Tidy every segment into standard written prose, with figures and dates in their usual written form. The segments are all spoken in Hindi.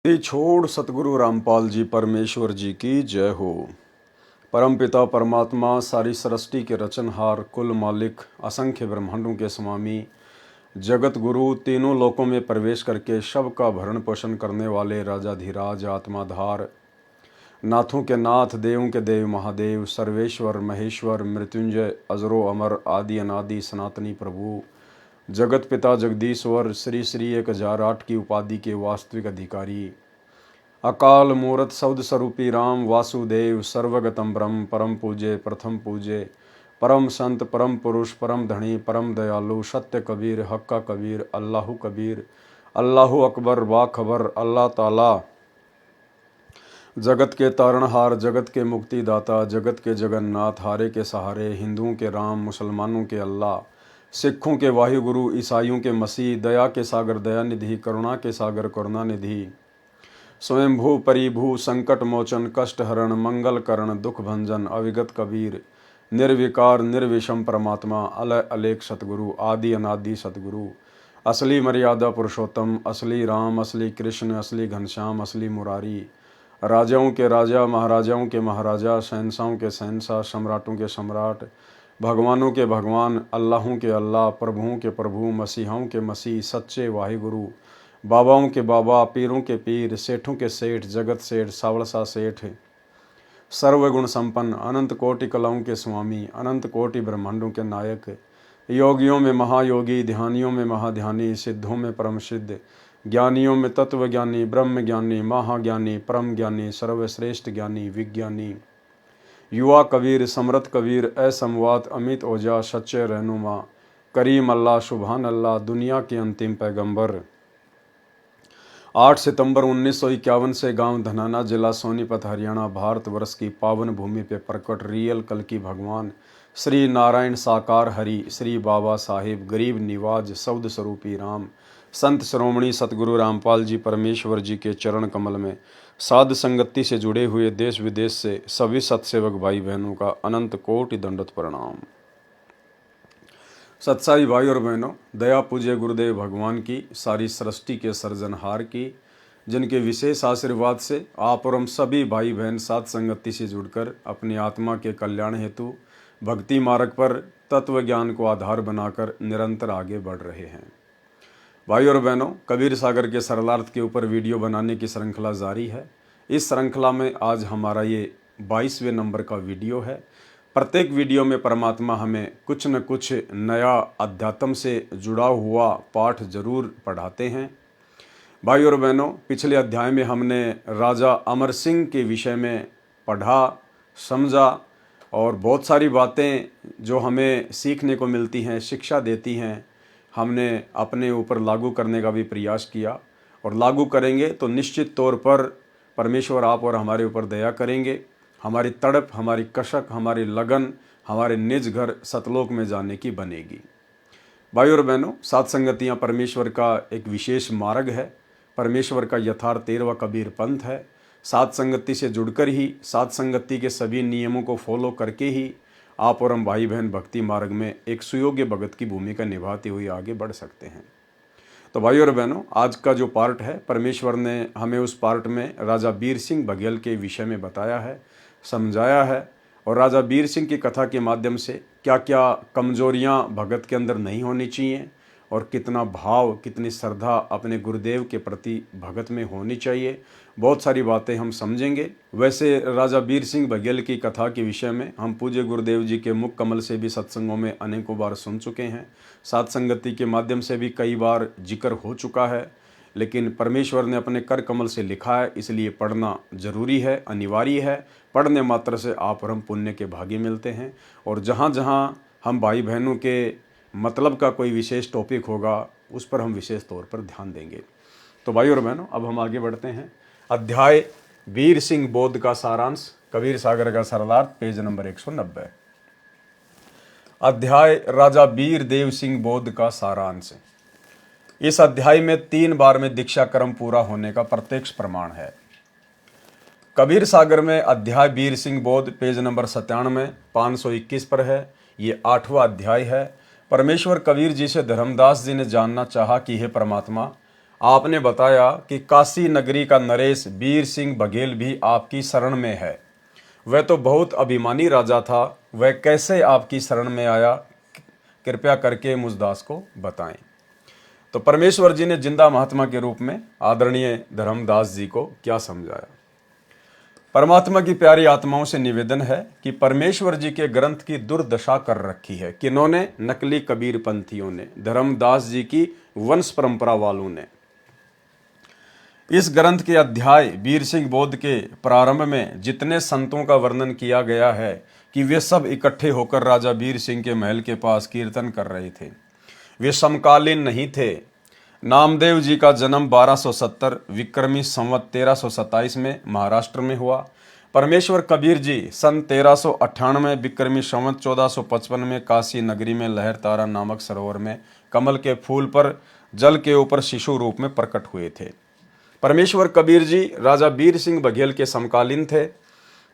ये छोड़ सतगुरु रामपाल जी परमेश्वर जी की जय हो। परम पिता परमात्मा सारी सृष्टि के रचनहार कुल मालिक असंख्य ब्रह्मांडों के स्वामी जगत गुरु तीनों लोकों में प्रवेश करके शव का भरण पोषण करने वाले राजाधिराज आत्माधार नाथों के नाथ देवों के देव महादेव सर्वेश्वर महेश्वर मृत्युंजय अजरो अमर आदि अनादि सनातनी प्रभु जगत पिता जगदीश्वर श्री श्री 1008 की उपाधि के वास्तविक अधिकारी अकाल मूर्त शब्द स्वरूपी राम वासुदेव सर्वगतम ब्रह्म परम पूज्य प्रथम पूज्य परम संत परम पुरुष परम धनी परम दयालु सत्य कबीर हक्का कबीर अल्लाहु अकबर वा खबर अल्लाह ताला जगत के तारणहार जगत के मुक्तिदाता जगत के जगन्नाथ हारे के सहारे हिंदुओं के राम मुसलमानों के अल्लाह सिखों के वाहिगुरु ईसाइयों के मसीह दया के सागर दयानिधि करुणा के सागर करुणानिधि स्वयंभू परिभू संकट मोचन कष्ट हरण मंगल करण दुख भंजन अविगत कबीर निर्विकार निर्विषम परमात्मा अलय अलेख सतगुरु आदि अनादि सतगुरु असली मर्यादा पुरुषोत्तम असली राम असली कृष्ण असली घनश्याम असली मुरारी राजाओं के राजा महाराजाओं के महाराजा शहंशाहों के शहंशाह सम्राटों के सम्राट भगवानों के भगवान अल्लाहों के अल्लाह प्रभुओं के प्रभु मसीहाओं के मसीह सच्चे वाहिगुरु बाबाओं के बाबा पीरों के पीर सेठों के सेठ जगत सेठ सावड़सा सेठ सर्वगुण संपन्न अनंत कोटि कलाओं के स्वामी अनंत कोटि ब्रह्मांडों के नायक योगियों में महायोगी ध्यानियों में महाध्यानी सिद्धों में परम सिद्ध ज्ञानियों में तत्व ज्ञानी ब्रह्म ज्ञानी महाज्ञानी परम ज्ञानी सर्वश्रेष्ठ ज्ञानी विज्ञानी युवा कबीर समृत कबीर असमवात अमित ओजा सच्चे रहनुमा करीम अल्लाह सुभान अल्लाह दुनिया के अंतिम पैगंबर 8 सितंबर 1951 से गांव धनाना जिला सोनीपत हरियाणा भारतवर्ष की पावन भूमि पे प्रकट रियल कल की भगवान श्री नारायण साकार हरि श्री बाबा साहिब गरीब निवाज सौद स्वरूपी राम संत श्रोमणी सतगुरु रामपाल जी परमेश्वर जी के चरण कमल में साध संगति से जुड़े हुए देश विदेश से सभी सत्सेवक भाई बहनों का अनंत कोटि दंडवत प्रणाम। सत्साई भाई और बहनों, दया पूज्य गुरुदेव भगवान की सारी सृष्टि के सर्जनहार की जिनके विशेष आशीर्वाद से आप और हम सभी भाई बहन साध संगति से जुड़कर अपनी आत्मा के कल्याण हेतु भक्ति मार्ग पर तत्व ज्ञान को आधार बनाकर निरंतर आगे बढ़ रहे हैं। भाई और बहनों, कबीर सागर के सरलार्थ के ऊपर वीडियो बनाने की श्रृंखला जारी है। इस श्रृंखला में आज हमारा ये 22वें नंबर का वीडियो है। प्रत्येक वीडियो में परमात्मा हमें कुछ न कुछ नया अध्यात्म से जुड़ा हुआ पाठ जरूर पढ़ाते हैं। भाई और बहनों, पिछले अध्याय में हमने राजा अमर सिंह के विषय में पढ़ा समझा और बहुत सारी बातें जो हमें सीखने को मिलती हैं शिक्षा देती हैं हमने अपने ऊपर लागू करने का भी प्रयास किया और लागू करेंगे तो निश्चित तौर पर परमेश्वर आप और हमारे ऊपर दया करेंगे। हमारी तड़प हमारी कशक हमारी लगन हमारे निज घर सतलोक में जाने की बनेगी। भाई और बहनों, सात संगतियाँ परमेश्वर का एक विशेष मार्ग है। परमेश्वर का यथार्थ 13वां कबीर पंथ है। सात संगति से जुड़कर ही सात संगति के सभी नियमों को फॉलो करके ही आप और हम भाई बहन भक्ति मार्ग में एक सुयोग्य भगत की भूमिका निभाते हुए आगे बढ़ सकते हैं। तो भाई और बहनों, आज का जो पार्ट है परमेश्वर ने हमें उस पार्ट में राजा बीर सिंह बघेल के विषय में बताया है समझाया है और राजा बीर सिंह की कथा के माध्यम से क्या क्या कमजोरियां भगत के अंदर नहीं होनी चाहिए और कितना भाव कितनी श्रद्धा अपने गुरुदेव के प्रति भगत में होनी चाहिए, बहुत सारी बातें हम समझेंगे। वैसे राजा बीर सिंह बघेल की कथा के विषय में हम पूज्य गुरुदेव जी के मुख कमल से भी सत्संगों में अनेकों बार सुन चुके हैं, सात संगति के माध्यम से भी कई बार जिक्र हो चुका है, लेकिन परमेश्वर ने अपने कर कमल से लिखा है इसलिए पढ़ना जरूरी है अनिवार्य है। पढ़ने मात्र से आप और हम पुण्य के भागी मिलते हैं और जहाँ जहाँ हम भाई बहनों के मतलब का कोई विशेष टॉपिक होगा उस पर हम विशेष तौर पर ध्यान देंगे। तो भाई और बहनों, अब हम आगे बढ़ते हैं। अध्याय वीर सिंह बोध का सारांश कबीर सागर का सरलार्थ पेज नंबर 190। अध्याय राजा वीर देव सिंह बोध का सारांश। इस अध्याय में 3 बार में दीक्षा क्रम पूरा होने का प्रत्यक्ष प्रमाण है। कबीर सागर में अध्याय वीर सिंह बोध पेज नंबर 97 521 पर है। ये 8वां अध्याय है। परमेश्वर कबीर जी से धर्मदास जी ने जानना चाहा कि हे परमात्मा, आपने बताया कि काशी नगरी का नरेश वीर सिंह बघेल भी आपकी शरण में है। वह तो बहुत अभिमानी राजा था, वह कैसे आपकी शरण में आया, कृपया करके मुझदास को बताएं। तो परमेश्वर जी ने जिंदा महात्मा के रूप में आदरणीय धर्मदास जी को क्या समझाया। परमात्मा की प्यारी आत्माओं से निवेदन है कि परमेश्वर जी के ग्रंथ की दुर्दशा कर रखी है। किन्होंने? नकली कबीर पंथियों ने, धर्मदास जी की वंश परंपरा वालों ने। इस ग्रंथ के अध्याय वीर सिंह बोध के प्रारंभ में जितने संतों का वर्णन किया गया है कि वे सब इकट्ठे होकर राजा वीर सिंह के महल के पास कीर्तन कर रहे थे, वे समकालीन नहीं थे। नामदेव जी का जन्म 1270 विक्रमी संवत 1327 में महाराष्ट्र में हुआ। परमेश्वर कबीर जी सन 1398 विक्रमी संवत 1455 में काशी नगरी में लहर तारा नामक सरोवर में कमल के फूल पर जल के ऊपर शिशु रूप में प्रकट हुए थे। परमेश्वर कबीर जी राजा वीर सिंह बघेल के समकालीन थे।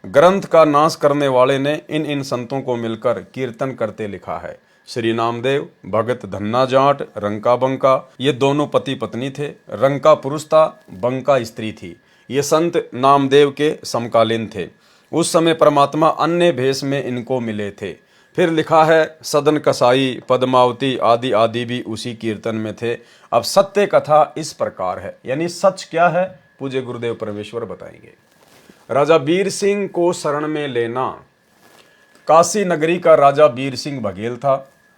ग्रंथ का नाश करने वाले ने इन संतों को मिलकर कीर्तन करते लिखा है। श्री नामदेव, भगत धन्ना जाट, रंका बंका, ये दोनों पति पत्नी थे। रंका पुरुष था, बंका स्त्री थी। ये संत नामदेव के समकालीन थे। उस समय परमात्मा अन्य भेष में इनको मिले थे। फिर लिखा है सदन कसाई, पद्मावती आदि आदि भी उसी कीर्तन में थे। अब सत्य कथा इस प्रकार है, यानी सच क्या है पूज्य गुरुदेव परमेश्वर बताएंगे। राजा वीर सिंह को शरण में लेना। काशी नगरी का राजा वीर सिंह बघेल था।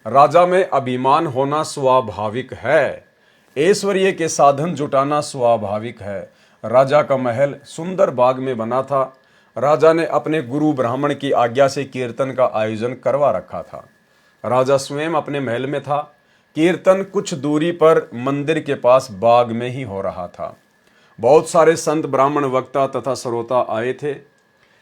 राजा में अभिमान होना स्वाभाविक है, ऐश्वर्य के साधन जुटाना स्वाभाविक है। राजा का महल सुंदर बाग में बना था। राजा ने अपने गुरु ब्राह्मण की आज्ञा से कीर्तन का आयोजन करवा रखा था। राजा स्वयं अपने महल में था। कीर्तन कुछ दूरी पर मंदिर के पास बाग में ही हो रहा था। बहुत सारे संत, ब्राह्मण, वक्ता तथा श्रोता आए थे।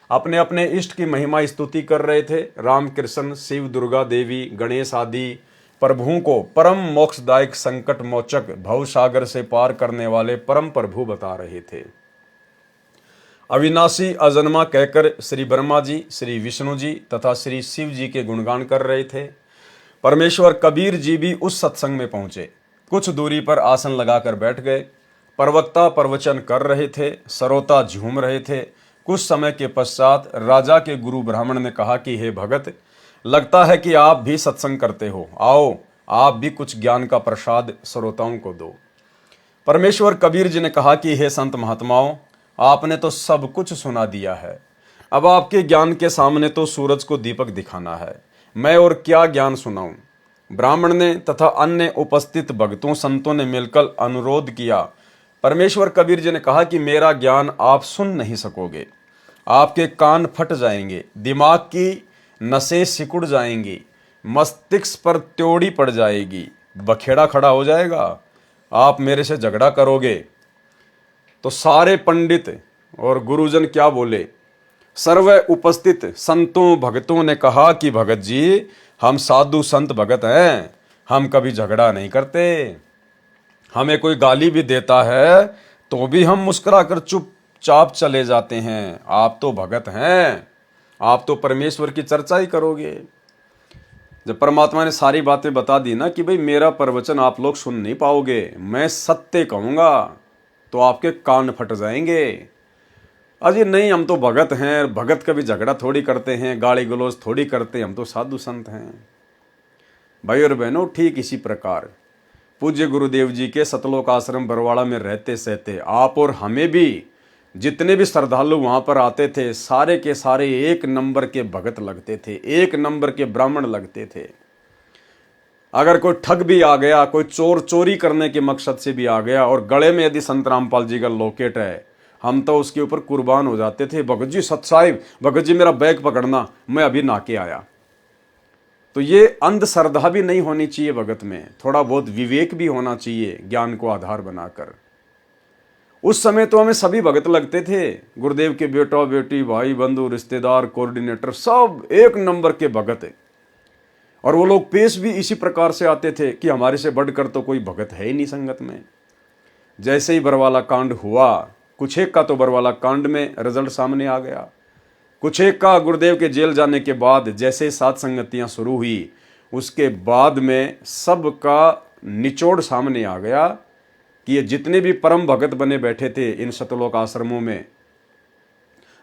अपने अपने इष्ट की महिमा स्तुति कर रहे थे। राम, कृष्ण, शिव, दुर्गा देवी, गणेश आदि प्रभुओं को परम मोक्षदायक, संकट मोचक, भव सागर से पार करने वाले परम प्रभु बता रहे थे। अविनाशी अजन्मा कहकर श्री ब्रह्मा जी, श्री विष्णु जी तथा श्री शिव जी के गुणगान कर रहे थे। परमेश्वर कबीर जी भी उस सत्संग में पहुंचे। कुछ दूरी पर आसन लगाकर बैठ गए। प्रवक्ता प्रवचन कर रहे थे, श्रोता झूम रहे थे। कुछ समय के पश्चात राजा के गुरु ब्राह्मण ने कहा कि हे भगत, लगता है कि आप भी सत्संग करते हो, आओ आप भी कुछ ज्ञान का प्रसाद श्रोताओं को दो। परमेश्वर कबीर जी ने कहा कि हे संत महात्माओं, आपने तो सब कुछ सुना दिया है। अब आपके ज्ञान के सामने तो सूरज को दीपक दिखाना है। मैं और क्या ज्ञान सुनाऊं। ब्राह्मण ने तथा अन्य उपस्थित भक्तों संतों ने मिलकर अनुरोध किया। परमेश्वर कबीर जी ने कहा कि मेरा ज्ञान आप सुन नहीं सकोगे, आपके कान फट जाएंगे, दिमाग की नसें सिकुड़ जाएंगी, मस्तिष्क पर त्योड़ी पड़ जाएगी, बखेड़ा खड़ा हो जाएगा, आप मेरे से झगड़ा करोगे। तो सारे पंडित और गुरुजन क्या बोले? सर्व उपस्थित संतों भक्तों ने कहा कि भगत जी, हम साधु संत भगत हैं, हम कभी झगड़ा नहीं करते। हमें कोई गाली भी देता है तो भी हम मुस्कुराकर चुपचाप चले जाते हैं। आप तो भगत हैं, आप तो परमेश्वर की चर्चा ही करोगे। जब परमात्मा ने सारी बातें बता दी ना कि भाई मेरा प्रवचन आप लोग सुन नहीं पाओगे, मैं सत्य कहूंगा, तो आपके कान फट जाएंगे। अजी नहीं, हम तो भगत हैं, भगत कभी झगड़ा थोड़ी करते हैं, गाली गलौज थोड़ी करते हैं, हम तो साधु संत हैं। भाई और बहनों, ठीक इसी प्रकार पूज्य गुरुदेव जी के सतलोक आश्रम बरवाड़ा में रहते सहते आप और हमें भी, जितने भी श्रद्धालु वहां पर आते थे, सारे के सारे एक नंबर के भगत लगते थे, एक नंबर के ब्राह्मण लगते थे। अगर कोई ठग भी आ गया, कोई चोर चोरी करने के मकसद से भी आ गया और गले में यदि संत रामपाल जी का लॉकेट है, हम तो उसके ऊपर कुर्बान हो जाते थे। भगत जी सत साहिब, भगत जी मेरा बैग पकड़ना, मैं अभी नाके आया। तो ये अंधश्रद्धा भी नहीं होनी चाहिए भगत में, थोड़ा बहुत विवेक भी होना चाहिए ज्ञान को आधार बनाकर। उस समय तो हमें सभी भगत लगते थे। गुरुदेव के बेटा बेटी, भाई बंधु, रिश्तेदार, कोऑर्डिनेटर, सब एक नंबर के भगत। और वो लोग पेश भी इसी प्रकार से आते थे कि हमारे से बढ़कर तो कोई भगत है ही नहीं संगत में। जैसे ही बरवाला कांड हुआ, कुछ एक का तो बरवाला कांड में रिजल्ट सामने आ गया, कुछ एक का गुरुदेव के जेल जाने के बाद जैसे सात संगतियां शुरू हुई, उसके बाद में सबका निचोड़ सामने आ गया कि ये जितने भी परम भगत बने बैठे थे इन सतलोक आश्रमों में,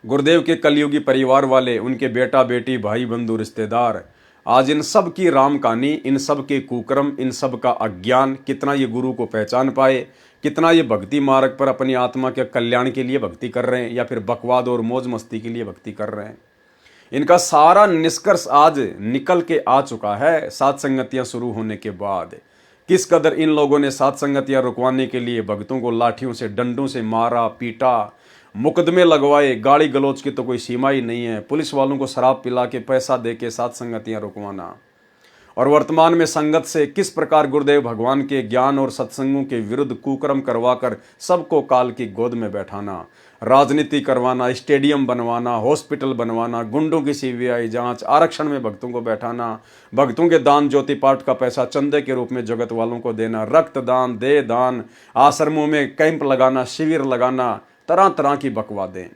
गुरुदेव के कलयुगी परिवार वाले, उनके बेटा बेटी भाई बंधु रिश्तेदार, आज इन सब की राम कहानी, इन सब के कुकर्म, इन सब का अज्ञान, कितना ये गुरु को पहचान पाए, कितना ये भक्ति मार्ग पर अपनी आत्मा के कल्याण के लिए भक्ति कर रहे हैं या फिर बकवाद और मौज मस्ती के लिए भक्ति कर रहे हैं, इनका सारा निष्कर्ष आज निकल के आ चुका है। सात संगतियां शुरू होने के बाद किस कदर इन लोगों ने सात संगतियां रुकवाने के लिए भक्तों को लाठियों से, डंडों से मारा पीटा, मुकदमे लगवाए, गाली गलौज की तो कोई सीमा ही नहीं है, पुलिस वालों को शराब पिला के पैसा दे के सात संगतियां रुकवाना, और वर्तमान में संगत से किस प्रकार गुरुदेव भगवान के ज्ञान और सत्संगों के विरुद्ध कुकर्म करवाकर सबको काल की गोद में बैठाना, राजनीति करवाना, स्टेडियम बनवाना, हॉस्पिटल बनवाना, गुंडों की सीबीआई जांच, आरक्षण में भक्तों को बैठाना, भक्तों के दान ज्योति पाठ का पैसा चंदे के रूप में जगत वालों को देना, रक्तदान, देह दान, आश्रमों में कैंप लगाना, शिविर लगाना, तरह तरह की बकवादें।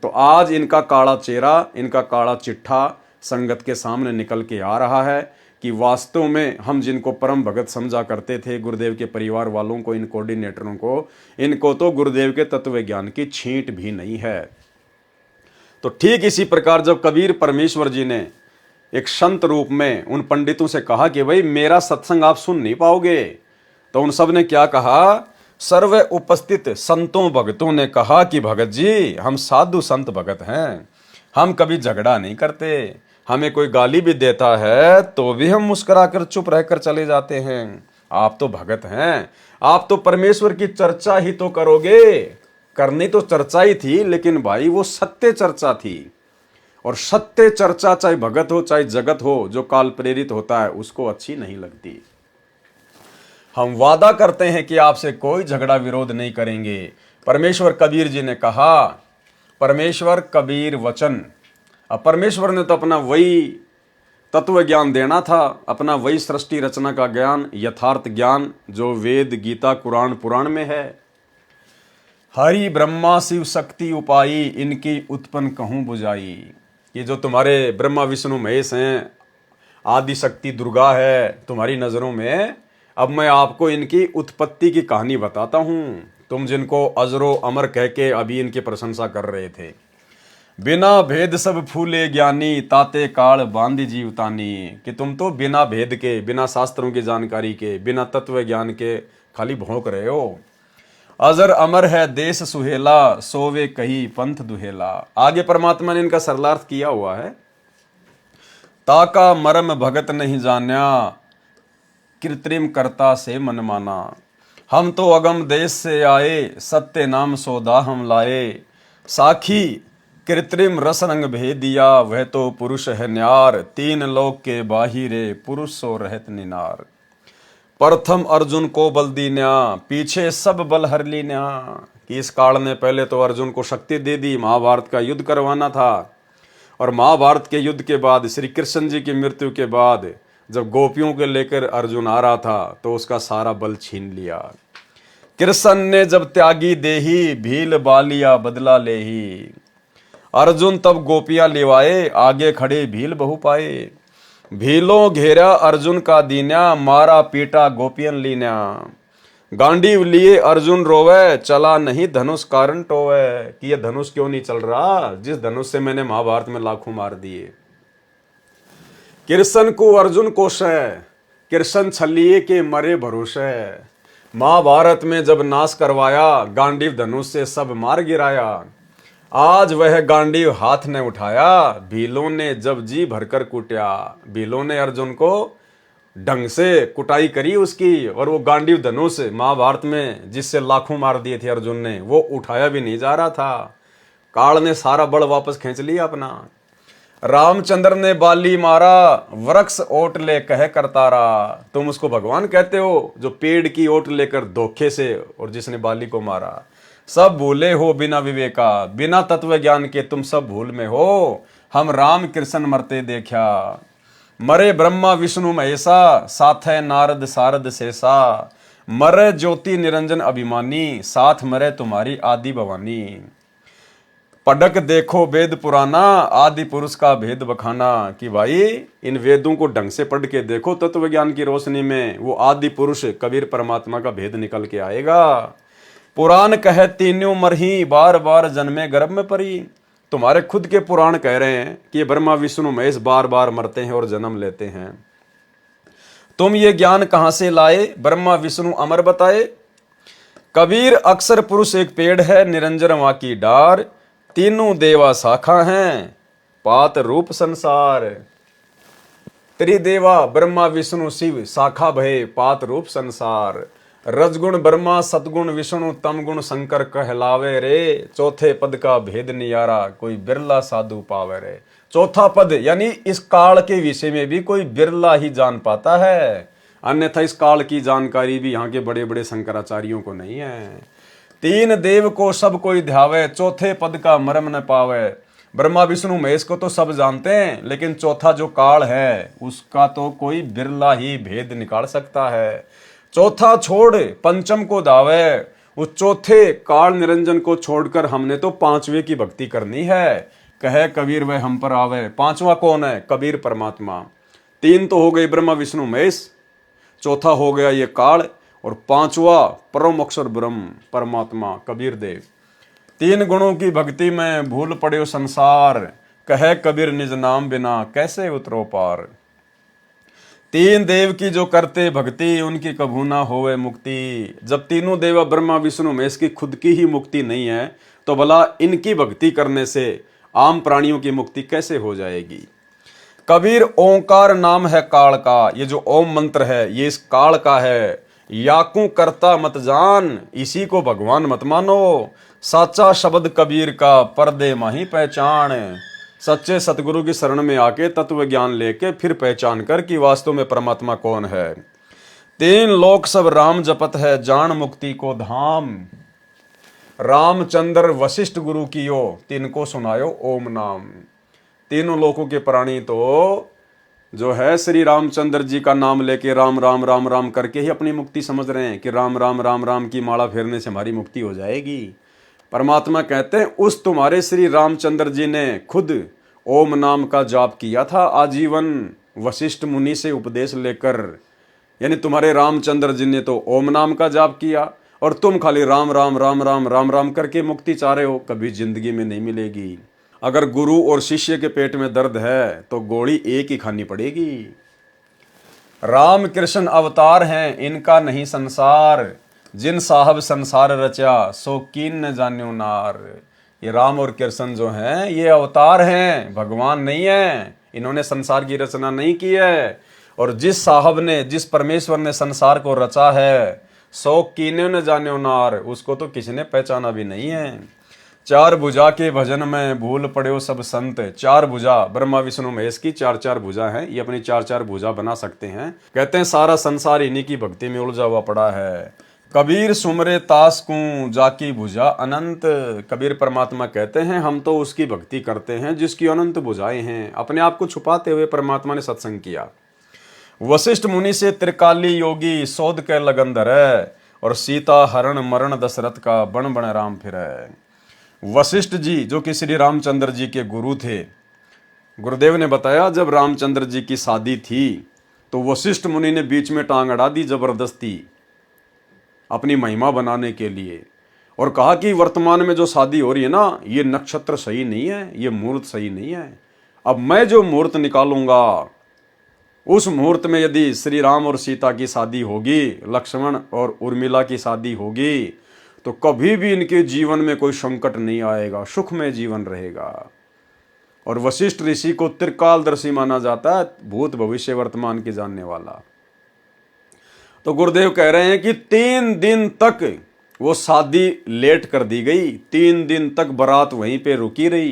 तो आज इनका काला चेहरा, इनका काला चिट्ठा संगत के सामने निकल के आ रहा है कि वास्तव में हम जिनको परम भगत समझा करते थे, गुरुदेव के परिवार वालों को, इन कोऑर्डिनेटरों को, इनको तो गुरुदेव के तत्व ज्ञान की छींट भी नहीं है। तो ठीक इसी प्रकार जब कबीर परमेश्वर जी ने एक संत रूप में उन पंडितों से कहा कि भाई मेरा सत्संग आप सुन नहीं पाओगे, तो उन सब ने क्या कहा? सर्व उपस्थित संतों भगतों ने कहा कि भगत जी हम साधु संत भगत हैं, हम कभी झगड़ा नहीं करते, हमें कोई गाली भी देता है तो भी हम मुस्कुराकर चुप रहकर चले जाते हैं। आप तो भगत हैं, आप तो परमेश्वर की चर्चा ही तो करोगे। करनी तो चर्चा ही थी, लेकिन भाई वो सत्य चर्चा थी, और सत्य चर्चा चाहे भगत हो चाहे जगत हो, जो काल प्रेरित होता है उसको अच्छी नहीं लगती। हम वादा करते हैं कि आपसे कोई झगड़ा विरोध नहीं करेंगे। परमेश्वर कबीर जी ने कहा, परमेश्वर कबीर वचन। अब परमेश्वर ने तो अपना वही तत्व ज्ञान देना था, अपना वही सृष्टि रचना का ज्ञान, यथार्थ ज्ञान जो वेद गीता कुरान पुराण में है। हरि ब्रह्मा शिव शक्ति उपाई, इनकी उत्पन्न कहूं बुझाई। ये जो तुम्हारे ब्रह्मा विष्णु महेश हैं, आदि शक्ति दुर्गा है तुम्हारी नजरों में, अब मैं आपको इनकी उत्पत्ति की कहानी बताता हूं। तुम जिनको अजरो अमर कह के अभी इनकी प्रशंसा कर रहे थे, बिना भेद सब फूले ज्ञानी, ताते काल बांधी जीवतानी, कि तुम तो बिना भेद के, बिना शास्त्रों की जानकारी के, बिना तत्व ज्ञान के खाली भौंक रहे हो। अजर अमर है देश सुहेला, सोवे कही पंथ दुहेला। आगे परमात्मा ने इनका सरलार्थ किया हुआ है। ताका मरम भगत नहीं जान्या, कृत्रिम करता से मन माना। हम तो अगम देश से आए, सत्य नाम सौदा हम लाए। साखी कृत्रिम रस रंग भेद दिया, वह तो पुरुष है न्यार। तीन लोक के बाहिरे, पुरुष सो रहत निनार। प्रथम अर्जुन को बल दीन्या, पीछे सब बल हर लीन्या। कि इस काल ने पहले तो अर्जुन को शक्ति दे दी, महाभारत का युद्ध करवाना था, और महाभारत के युद्ध के बाद, श्री कृष्ण जी की मृत्यु के बाद, जब गोपियों के लेकर अर्जुन आ रहा था तो उसका सारा बल छीन लिया। कृष्ण ने जब त्यागी देही, भील बालिया बदला लेही। अर्जुन तब गोपियां लिवाए, आगे खड़े भील बहु पाए। भीलों घेरा अर्जुन का दीन्या, मारा पीटा गोपियन लीन्या। गांडीव लिए अर्जुन रोवे, चला नहीं धनुष कारण टोवे। कि ये धनुष क्यों नहीं चल रहा, जिस धनुष से मैंने महाभारत में लाखों मार दिए। कृष्ण को अर्जुन कोशे, कृष्ण छलिए के मरे भरोसे। महाभारत में जब नाश करवाया, गांडीव धनुष से सब मार गिराया। आज वह गांडीव हाथ ने उठाया, भीलों ने जब जी भरकर कूटा। भीलों ने अर्जुन को ढंग से कुटाई करी उसकी, और वो गांडीव धनुष महाभारत में जिससे लाखों मार दिए थे अर्जुन ने, वो उठाया भी नहीं जा रहा था। काल ने सारा बल वापस खींच लिया अपना। रामचंद्र ने बाली मारा, वृक्ष ओट ले कह करतारा। तुम उसको भगवान कहते हो जो पेड़ की ओट लेकर धोखे से, और जिसने बाली को मारा। सब भूले हो बिना विवेका, बिना तत्व ज्ञान के तुम सब भूल में हो। हम राम कृष्ण मरते देखा, मरे ब्रह्मा विष्णु महेशा। साथ है नारद सारद शेषा, मरे ज्योति निरंजन अभिमानी। साथ मरे तुम्हारी आदि भवानी। पढ़क देखो वेद पुराना, आदि पुरुष का भेद बखाना। कि भाई इन वेदों को ढंग से पढ़ के देखो, तत्व ज्ञान की रोशनी में वो आदि पुरुष कबीर परमात्मा का भेद निकल के आएगा। पुराण कहे तीनों मरही, बार बार जन्मे गर्भ में परी। तुम्हारे खुद के पुराण कह रहे हैं कि ये ब्रह्मा विष्णु महेश बार बार मरते हैं और जन्म लेते हैं। तुम ये ज्ञान कहां से लाए, ब्रह्मा विष्णु अमर बताए। कबीर अक्षर पुरुष एक पेड़ है, निरंजन वहां की डार। तीनों देवा शाखा हैं, पात रूप संसार। त्रिदेवा ब्रह्मा विष्णु शिव, शाखा भय पात रूप संसार। रजगुण ब्रह्मा, सतगुण विष्णु, तम गुण शंकर कहलावे रे। चौथे पद का भेद नियारा, कोई बिरला साधु पावे रे। चौथा पद यानी इस काल के विषय में भी कोई बिरला ही जान पाता है, अन्यथा इस काल की जानकारी भी यहाँ के बड़े बड़े शंकराचार्यों को नहीं है। तीन देव को सब कोई ध्यावे, चौथे पद का मर्म न पावे। ब्रह्मा विष्णु महेश को तो सब जानते हैं, लेकिन चौथा जो काल है उसका तो कोई बिरला ही भेद निकाल सकता है। चौथा छोड़ पंचम को दावे, उस चौथे काल निरंजन को छोड़कर हमने तो पांचवे की भक्ति करनी है। कहे कबीर वह हम पर आवे। पांचवा कौन है? कबीर परमात्मा। तीन तो हो गए ब्रह्मा विष्णु महेश, चौथा हो गया ये काल, और पांचवा परम अक्षर ब्रह्म परमात्मा कबीर देव। तीन गुणों की भक्ति में भूल पड़े संसार, कहे कबीर निज नाम बिना कैसे उतरो पार। तीन देव की जो करते भक्ति, उनकी कभू ना होवे मुक्ति। जब तीनों देवा ब्रह्मा विष्णु महेश की खुद की ही मुक्ति नहीं है, तो भला इनकी भक्ति करने से आम प्राणियों की मुक्ति कैसे हो जाएगी। कबीर ओंकार नाम है काल का, ये जो ओम मंत्र है ये इस काल का है। याकू करता मत जान, इसी को भगवान मत मानो। साचा शब्द कबीर का, पर्दे माही पहचान। सच्चे सतगुरु की शरण में आके तत्व ज्ञान लेके फिर पहचान कर कि वास्तव में परमात्मा कौन है। तीन लोक सब राम जपत है, जान मुक्ति को धाम। रामचंद्र वशिष्ठ गुरु कियो, तिनको सुनायो ओम नाम। तीनों लोकों के प्राणी तो जो है श्री रामचंद्र जी का नाम लेके राम राम राम राम करके ही अपनी मुक्ति समझ रहे हैं कि राम राम राम राम की माला फेरने से हमारी मुक्ति हो जाएगी। परमात्मा कहते हैं उस तुम्हारे श्री रामचंद्र जी ने खुद ओम नाम का जाप किया था आजीवन, वशिष्ठ मुनि से उपदेश लेकर। यानी तुम्हारे रामचंद्र जी ने तो ओम नाम का जाप किया, और तुम खाली राम राम राम राम राम राम करके मुक्ति चाह रहे हो। कभी जिंदगी में नहीं मिलेगी। अगर गुरु और शिष्य के पेट में दर्द है तो गोली एक ही खानी पड़ेगी। राम कृष्ण अवतार हैं, इनका नहीं संसार। जिन साहब संसार रचा, सो कीन न जान्यो नार। ये राम और कृष्ण जो हैं ये अवतार हैं, भगवान नहीं है। इन्होंने संसार की रचना नहीं की है। और जिस साहब ने, जिस परमेश्वर ने संसार को रचा है, सो कीन्यो न जान्यो नार, उसको तो किसी ने पहचाना भी नहीं है। चार भुजा के भजन में भूल पड़े सब संत। चार भुजा ब्रह्मा विष्णु महेश की चार चार भुजा हैं, ये अपनी चार चार भुजा बना सकते हैं। कहते हैं सारा संसार इन्हीं की भक्ति में उलझा हुआ पड़ा है। कबीर सुमरे तास को, जाकी भुजा अनंत। कबीर परमात्मा कहते हैं हम तो उसकी भक्ति करते हैं जिसकी अनंत भुजाएं हैं। अपने आप को छुपाते हुए परमात्मा ने सत्संग किया। वशिष्ठ मुनि से त्रिकाली योगी, शोध के लगन धरे। और सीता हरण मरण दशरथ का, बण बण राम फिरे। वशिष्ठ जी जो कि श्री रामचंद्र जी के गुरु थे, गुरुदेव ने बताया जब रामचंद्र जी की शादी थी तो वशिष्ठ मुनि ने बीच में टांग अड़ा दी जबरदस्ती अपनी महिमा बनाने के लिए, और कहा कि वर्तमान में जो शादी हो रही है ना, ये नक्षत्र सही नहीं है, ये मुहूर्त सही नहीं है। अब मैं जो मुहूर्त निकालूंगा उस मुहूर्त में यदि श्री राम और सीता की शादी होगी, लक्ष्मण और उर्मिला की शादी होगी, तो कभी भी इनके जीवन में कोई संकट नहीं आएगा, सुख में जीवन रहेगा। और वशिष्ठ ऋषि को त्रिकालदर्शी माना जाता है, भूत भविष्य वर्तमान की जानने वाला। तो गुरुदेव कह रहे हैं कि 3 दिन तक वो शादी लेट कर दी गई, 3 दिन तक बारात वहीं पे रुकी रही,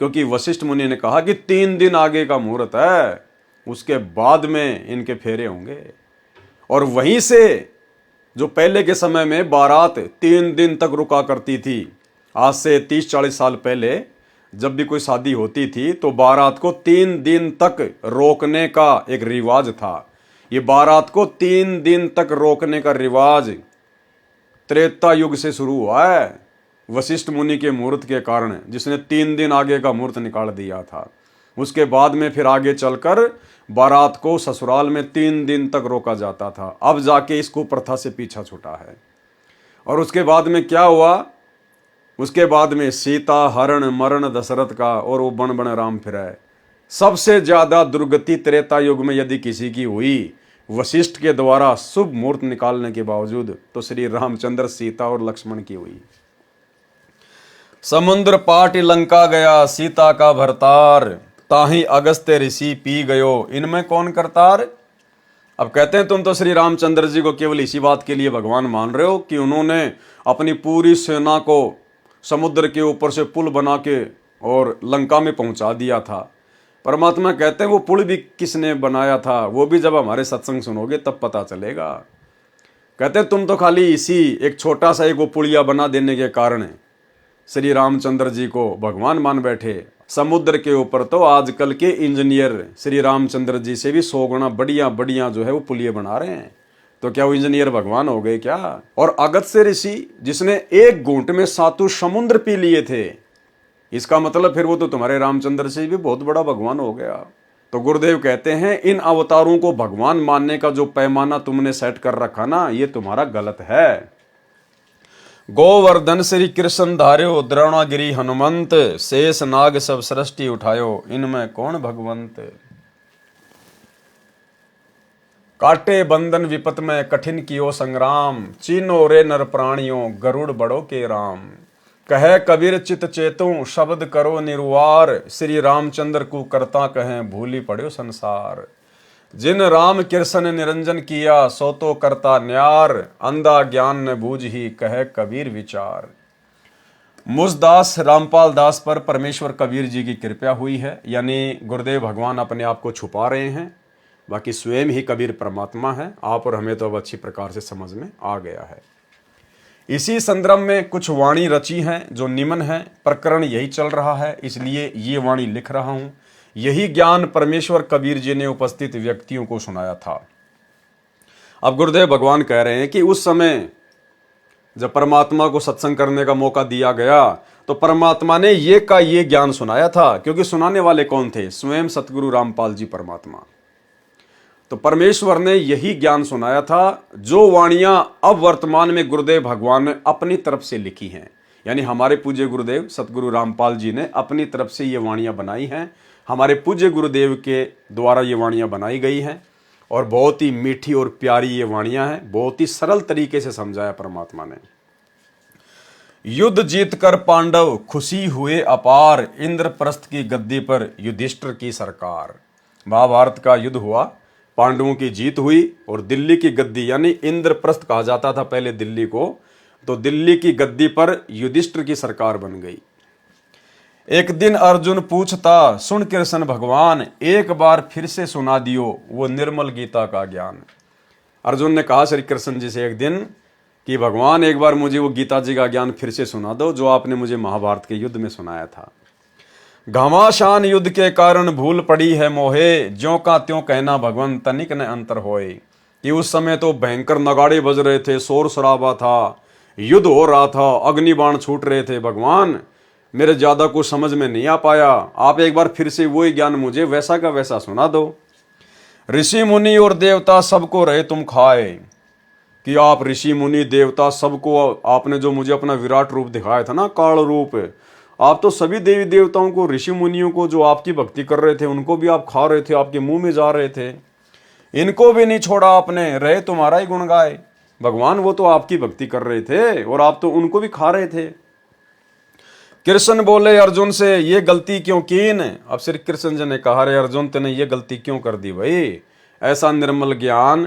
क्योंकि वशिष्ठ मुनि ने कहा कि 3 दिन आगे का मुहूर्त है, उसके बाद में इनके फेरे होंगे। और वहीं से जो पहले के समय में बारात 3 दिन तक रुका करती थी, आज से 30-40 साल पहले जब भी कोई शादी होती थी तो बारात को 3 दिन तक रोकने का एक रिवाज था। ये बारात को 3 दिन तक रोकने का रिवाज त्रेता युग से शुरू हुआ है। वशिष्ठ मुनि के मुहूर्त के कारण, जिसने 3 दिन आगे का मुहूर्त निकाल दिया था। उसके बाद में फिर आगे चलकर बारात को ससुराल में 3 दिन तक रोका जाता था। अब जाके इसको प्रथा से पीछा छूटा है। और उसके बाद में क्या हुआ? उसके बाद में सीता हरण मरण दशरथ का, और वो बन बन राम फिराए। सबसे ज्यादा दुर्गति त्रेता युग में यदि किसी की हुई वशिष्ठ के द्वारा शुभ मुहूर्त निकालने के बावजूद, तो श्री रामचंद्र सीता और लक्ष्मण की हुई। समुद्र पाट लंका गया सीता का भरतार, ताही अगस्त्य ऋषि पी गयो इनमें कौन करतार। अब कहते हैं तुम तो श्री रामचंद्र जी को केवल इसी बात के लिए भगवान मान रहे हो कि उन्होंने अपनी पूरी सेना को समुद्र के ऊपर से पुल बना के और लंका में पहुंचा दिया था। परमात्मा कहते हैं वो पुल भी किसने बनाया था, वो भी जब हमारे सत्संग सुनोगे तब पता चलेगा। कहते हैं तुम तो खाली इसी एक छोटा सा एक वो पुलिया बना देने के कारण श्री रामचंद्र जी को भगवान मान बैठे। समुद्र के ऊपर तो आजकल के इंजीनियर श्री रामचंद्र जी से भी 100 गुना बढ़िया बढ़िया जो है वो पुलिया बना रहे हैं। तो क्या वो इंजीनियर भगवान हो गए क्या? और अगस्त्य ऋषि जिसने एक घूंट में 7 समुद्र पी लिए थे, इसका मतलब फिर वो तो तुम्हारे रामचंद्र से भी बहुत बड़ा भगवान हो गया। तो गुरुदेव कहते हैं इन अवतारों को भगवान मानने का जो पैमाना तुमने सेट कर रखा ना, ये तुम्हारा गलत है। गोवर्धन श्री कृष्ण धार्यो द्रोणागिरी हनुमंत, शेष नाग सब सृष्टि उठायो इनमें कौन भगवंत। काटे बंधन विपत में कठिन कियो संग्राम, चीनो रे नर प्राणियों गरुड़ बड़ो के राम। कहे कबीर चित चेतु शब्द करो निर्वार, श्री रामचंद्र को करता कहें भूली पड़ो संसार। जिन राम कृष्ण निरंजन किया सो तो करता न्यार, अंधा ज्ञान न बूझ ही कहे कबीर विचार। मुझदास रामपाल दास पर परमेश्वर कबीर जी की कृपा हुई है, यानी गुरुदेव भगवान अपने आप को छुपा रहे हैं, बाकी स्वयं ही कबीर परमात्मा है। आप और हमें तो अब अच्छी प्रकार से समझ में आ गया है। इसी संदर्भ में कुछ वाणी रची हैं जो निमन है। प्रकरण यही चल रहा है, इसलिए ये वाणी लिख रहा हूं। यही ज्ञान परमेश्वर कबीर जी ने उपस्थित व्यक्तियों को सुनाया था। अब गुरुदेव भगवान कह रहे हैं कि उस समय जब परमात्मा को सत्संग करने का मौका दिया गया तो परमात्मा ने ये का ये ज्ञान सुनाया था, क्योंकि सुनाने वाले कौन थे? स्वयं सतगुरु रामपाल जी परमात्मा। तो परमेश्वर ने यही ज्ञान सुनाया था जो वाणियां अब वर्तमान में गुरुदेव भगवान ने अपनी तरफ से लिखी हैं, यानी हमारे पूज्य गुरुदेव सतगुरु रामपाल जी ने अपनी तरफ से ये वाणियां बनाई हैं। हमारे पूज्य गुरुदेव के द्वारा ये वाणियां बनाई गई हैं और बहुत ही मीठी और प्यारी ये वाणियां हैं। बहुत ही सरल तरीके से समझाया परमात्मा ने। युद्ध जीतकर पांडव खुशी हुए अपार, इंद्रप्रस्थ की गद्दी पर युधिष्ठिर की सरकार। महाभारत का युद्ध हुआ, पांडवों की जीत हुई और दिल्ली की गद्दी, यानी इंद्रप्रस्थ कहा जाता था पहले दिल्ली को, तो दिल्ली की गद्दी पर युधिष्ठिर की सरकार बन गई। एक दिन अर्जुन पूछता सुन कृष्ण भगवान, एक बार फिर से सुना दियो वो निर्मल गीता का ज्ञान। अर्जुन ने कहा श्री कृष्ण जी से एक दिन कि भगवान एक बार मुझे वो गीता जी का ज्ञान फिर से सुना दो जो आपने मुझे महाभारत के युद्ध में सुनाया था। घमासान युद्ध के कारण भूल पड़ी है मोहे, ज्यों का त्यों कहना भगवान तनिक न अंतर होए। कि उस समय तो भयंकर नगाड़े बज रहे थे, शोर शराबा था, युद्ध हो रहा था, अग्निबाण छूट रहे थे। भगवान मेरे ज्यादा कुछ समझ में नहीं आ पाया, आप एक बार फिर से वही ज्ञान मुझे वैसा का वैसा सुना दो। ऋषि मुनि और देवता सबको रहे तुम खाए, कि आप ऋषि मुनि देवता सबको आपने जो मुझे अपना विराट रूप दिखाया था ना, काल रूप, आप तो सभी देवी देवताओं को, ऋषि मुनियों को जो आपकी भक्ति कर रहे थे उनको भी आप खा रहे थे, आपके मुंह में जा रहे थे। इनको भी नहीं छोड़ा आपने, रहे तुम्हारा ही गुण गाए। भगवान वो तो आपकी भक्ति कर रहे थे और आप तो उनको भी खा रहे थे। कृष्ण बोले अर्जुन से ये गलती क्यों कीन। अब श्री कृष्ण जी ने कहा, रे अर्जुन तूने ये गलती क्यों कर दी भाई, ऐसा निर्मल ज्ञान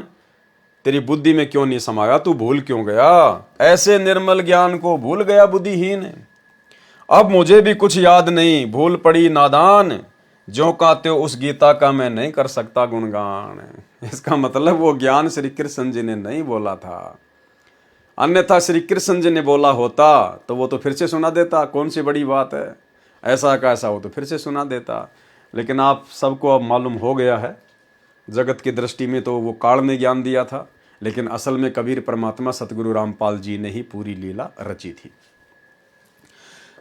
तेरी बुद्धि में क्यों नहीं समाया, तू भूल क्यों गया, ऐसे निर्मल ज्ञान को भूल गया बुद्धिहीन। अब मुझे भी कुछ याद नहीं, भूल पड़ी नादान, जो का त्यों उस गीता का मैं नहीं कर सकता गुणगान। इसका मतलब वो ज्ञान श्री कृष्ण जी ने नहीं बोला था, अन्यथा श्री कृष्ण जी ने बोला होता तो वो तो फिर से सुना देता, कौन सी बड़ी बात है, ऐसा का ऐसा हो तो फिर से सुना देता। लेकिन आप सबको अब मालूम हो गया है, जगत की दृष्टि में तो वो काल ने ज्ञान दिया था, लेकिन असल में कबीर परमात्मा सतगुरु रामपाल जी ने ही पूरी लीला रची थी।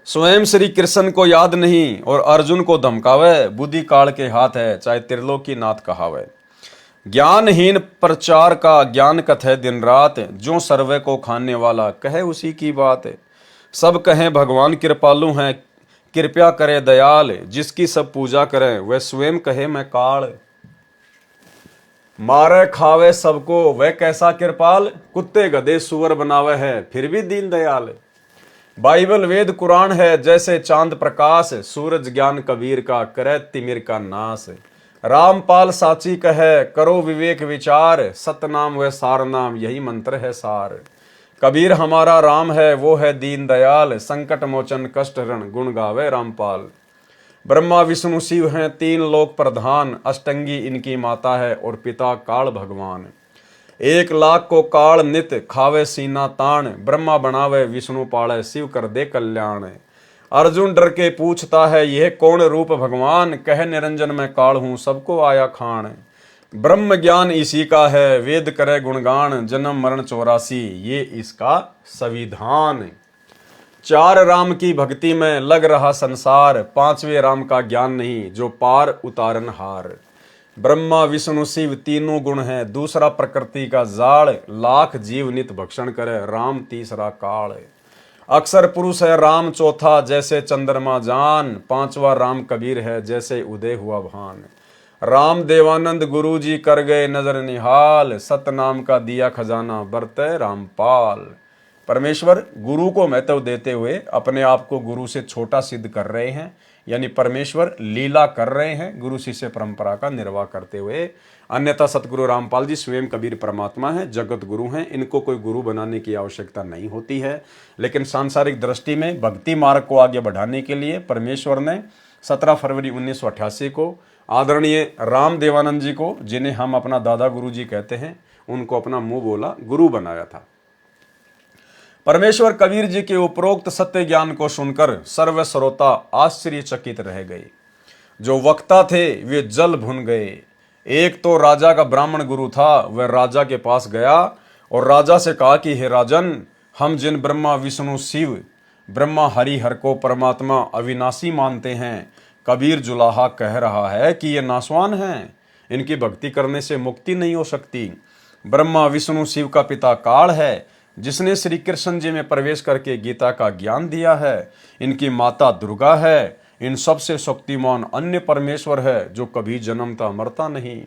स्वयं श्री कृष्ण को याद नहीं और अर्जुन को धमकावे, बुद्धि काल के हाथ है चाहे त्रिलोकी नाथ कहावे। ज्ञानहीन प्रचार का ज्ञान कथे दिन रात, जो सर्वे को खाने वाला कहे उसी की बात। सब कहें भगवान कृपालु हैं, कृपया करे दयाल, जिसकी सब पूजा करें वह स्वयं कहे मैं काल। मारे खावे सबको वह कैसा कृपाल, कुत्ते गधे सुअर बनावे है फिर भी दीन दयाल। बाइबल वेद कुरान है जैसे चांद प्रकाश, सूरज ज्ञान कबीर का करे तिमिर का नाश। रामपाल साची कहे करो विवेक विचार, सतनाम व सार नाम यही मंत्र है सार। कबीर हमारा राम है वो है दीन दयाल, संकट मोचन कष्ट हरण गुण गावे रामपाल। ब्रह्मा विष्णु शिव हैं तीन लोक प्रधान, अष्टंगी इनकी माता है और पिता काल भगवान। 1,00,000 को काल नित खावे सीना ताण, ब्रह्मा बनावे विष्णु पाले शिव कर दे कल्याण। अर्जुन डर के पूछता है यह कौन रूप भगवान, कह निरंजन में काल हूं सबको आया खान। ब्रह्म ज्ञान इसी का है वेद करे गुणगान, जन्म मरण 84 ये इसका संविधान। 4 राम की भक्ति में लग रहा संसार, 5वें राम का ज्ञान नहीं जो पार उतारन हार। ब्रह्मा विष्णु शिव तीनों गुण हैं, दूसरा प्रकृति का जाल, लाख जीव नित भक्षण करे राम तीसरा काल। अक्षर पुरुष है राम चौथा जैसे चंद्रमा जान, 5वां राम कबीर है जैसे उदय हुआ भान। राम देवानंद गुरु जी कर गए नजर निहाल, सतनाम का दिया खजाना बरते रामपाल। परमेश्वर गुरु को महत्व देते हुए अपने आप को गुरु से छोटा सिद्ध कर रहे हैं, यानी परमेश्वर लीला कर रहे हैं गुरु शिष्य परंपरा का निर्वाह करते हुए। अन्यथा सतगुरु रामपाल जी स्वयं कबीर परमात्मा हैं, जगत गुरु हैं, इनको कोई गुरु बनाने की आवश्यकता नहीं होती है। लेकिन सांसारिक दृष्टि में भक्ति मार्ग को आगे बढ़ाने के लिए परमेश्वर ने 17 फरवरी 1988 को आदरणीय राम देवानंद जी को, जिन्हें हम अपना दादा गुरु जी कहते हैं, उनको अपना मुंह बोला गुरु बनाया था। परमेश्वर कबीर जी के उपरोक्त सत्य ज्ञान को सुनकर सर्व श्रोता आश्चर्यचकित रह गए। जो वक्ता थे वे जल भुन गए। एक तो राजा का ब्राह्मण गुरु था, वह राजा के पास गया और राजा से कहा कि हे राजन, हम जिन ब्रह्मा विष्णु शिव ब्रह्मा हरि हर को परमात्मा अविनाशी मानते हैं, कबीर जुलाहा कह रहा है कि ये नासवान हैं, इनकी भक्ति करने से मुक्ति नहीं हो सकती। ब्रह्मा विष्णु शिव का पिता काल है जिसने श्री कृष्ण जी में प्रवेश करके गीता का ज्ञान दिया है। इनकी माता दुर्गा है, इन सबसे शक्तिमान अन्य परमेश्वर है जो कभी जन्मता मरता नहीं।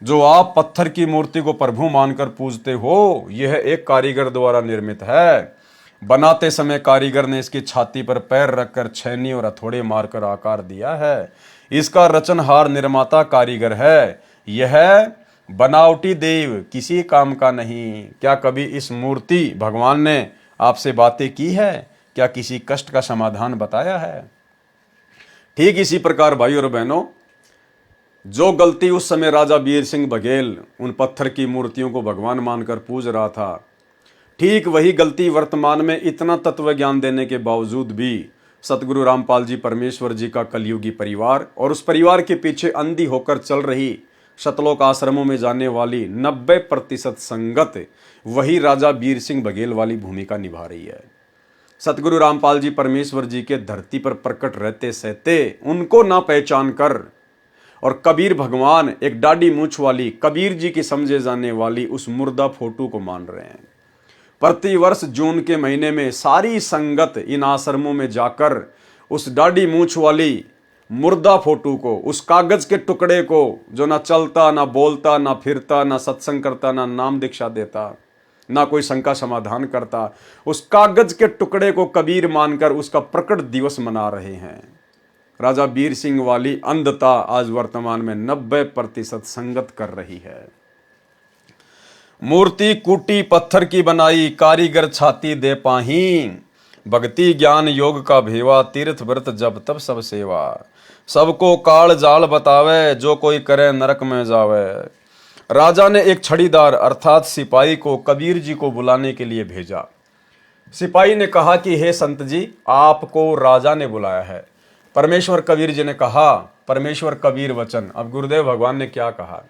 जो आप पत्थर की मूर्ति को प्रभु मानकर पूजते हो, यह एक कारीगर द्वारा निर्मित है। बनाते समय कारीगर ने इसकी छाती पर पैर रखकर छैनी और हथौड़े मारकर आकार दिया है। इसका रचनहार निर्माता कारीगर है। यह बनावटी देव किसी काम का नहीं। क्या कभी इस मूर्ति भगवान ने आपसे बातें की है? क्या किसी कष्ट का समाधान बताया है? ठीक इसी प्रकार भाई और बहनों, जो गलती उस समय राजा वीर सिंह बघेल उन पत्थर की मूर्तियों को भगवान मानकर पूज रहा था, ठीक वही गलती वर्तमान में इतना तत्व ज्ञान देने के बावजूद भी सतगुरु रामपाल जी परमेश्वर जी का कलयुगी परिवार और उस परिवार के पीछे अंधी होकर चल रही शतलोक आश्रमों में जाने वाली 90% संगत वही राजा वीर सिंह बघेल वाली भूमिका निभा रही है। सतगुरु रामपाल जी परमेश्वर जी के धरती पर प्रकट रहते सहते उनको ना पहचान कर और कबीर भगवान एक दाढ़ी मूंछ वाली कबीर जी की समझे जाने वाली उस मुर्दा फोटो को मान रहे हैं। प्रतिवर्ष जून के महीने में सारी संगत इन आश्रमों में जाकर उस दाढ़ी मूंछ वाली मुर्दा फोटो को, उस कागज के टुकड़े को जो ना चलता ना बोलता ना फिरता ना सत्संग करता ना नाम दीक्षा देता ना कोई शंका समाधान करता, उस कागज के टुकड़े को कबीर मानकर उसका प्रकट दिवस मना रहे हैं। राजा वीर सिंह वाली अंधता आज वर्तमान में 90% संगत कर रही है। मूर्ति कूटी पत्थर की बनाई, कारीगर छाती दे पाही, भक्ति ज्ञान योग का भेवा, तीर्थ व्रत जब तब सब सेवा। सबको काल जाल बतावे, जो कोई करे नरक में जावे। राजा ने एक छड़ीदार अर्थात सिपाही को कबीर जी को बुलाने के लिए भेजा। सिपाही ने कहा कि हे संत जी, आपको राजा ने बुलाया है। परमेश्वर कबीर जी ने कहा, परमेश्वर कबीर वचन। अब गुरुदेव भगवान ने क्या कहा?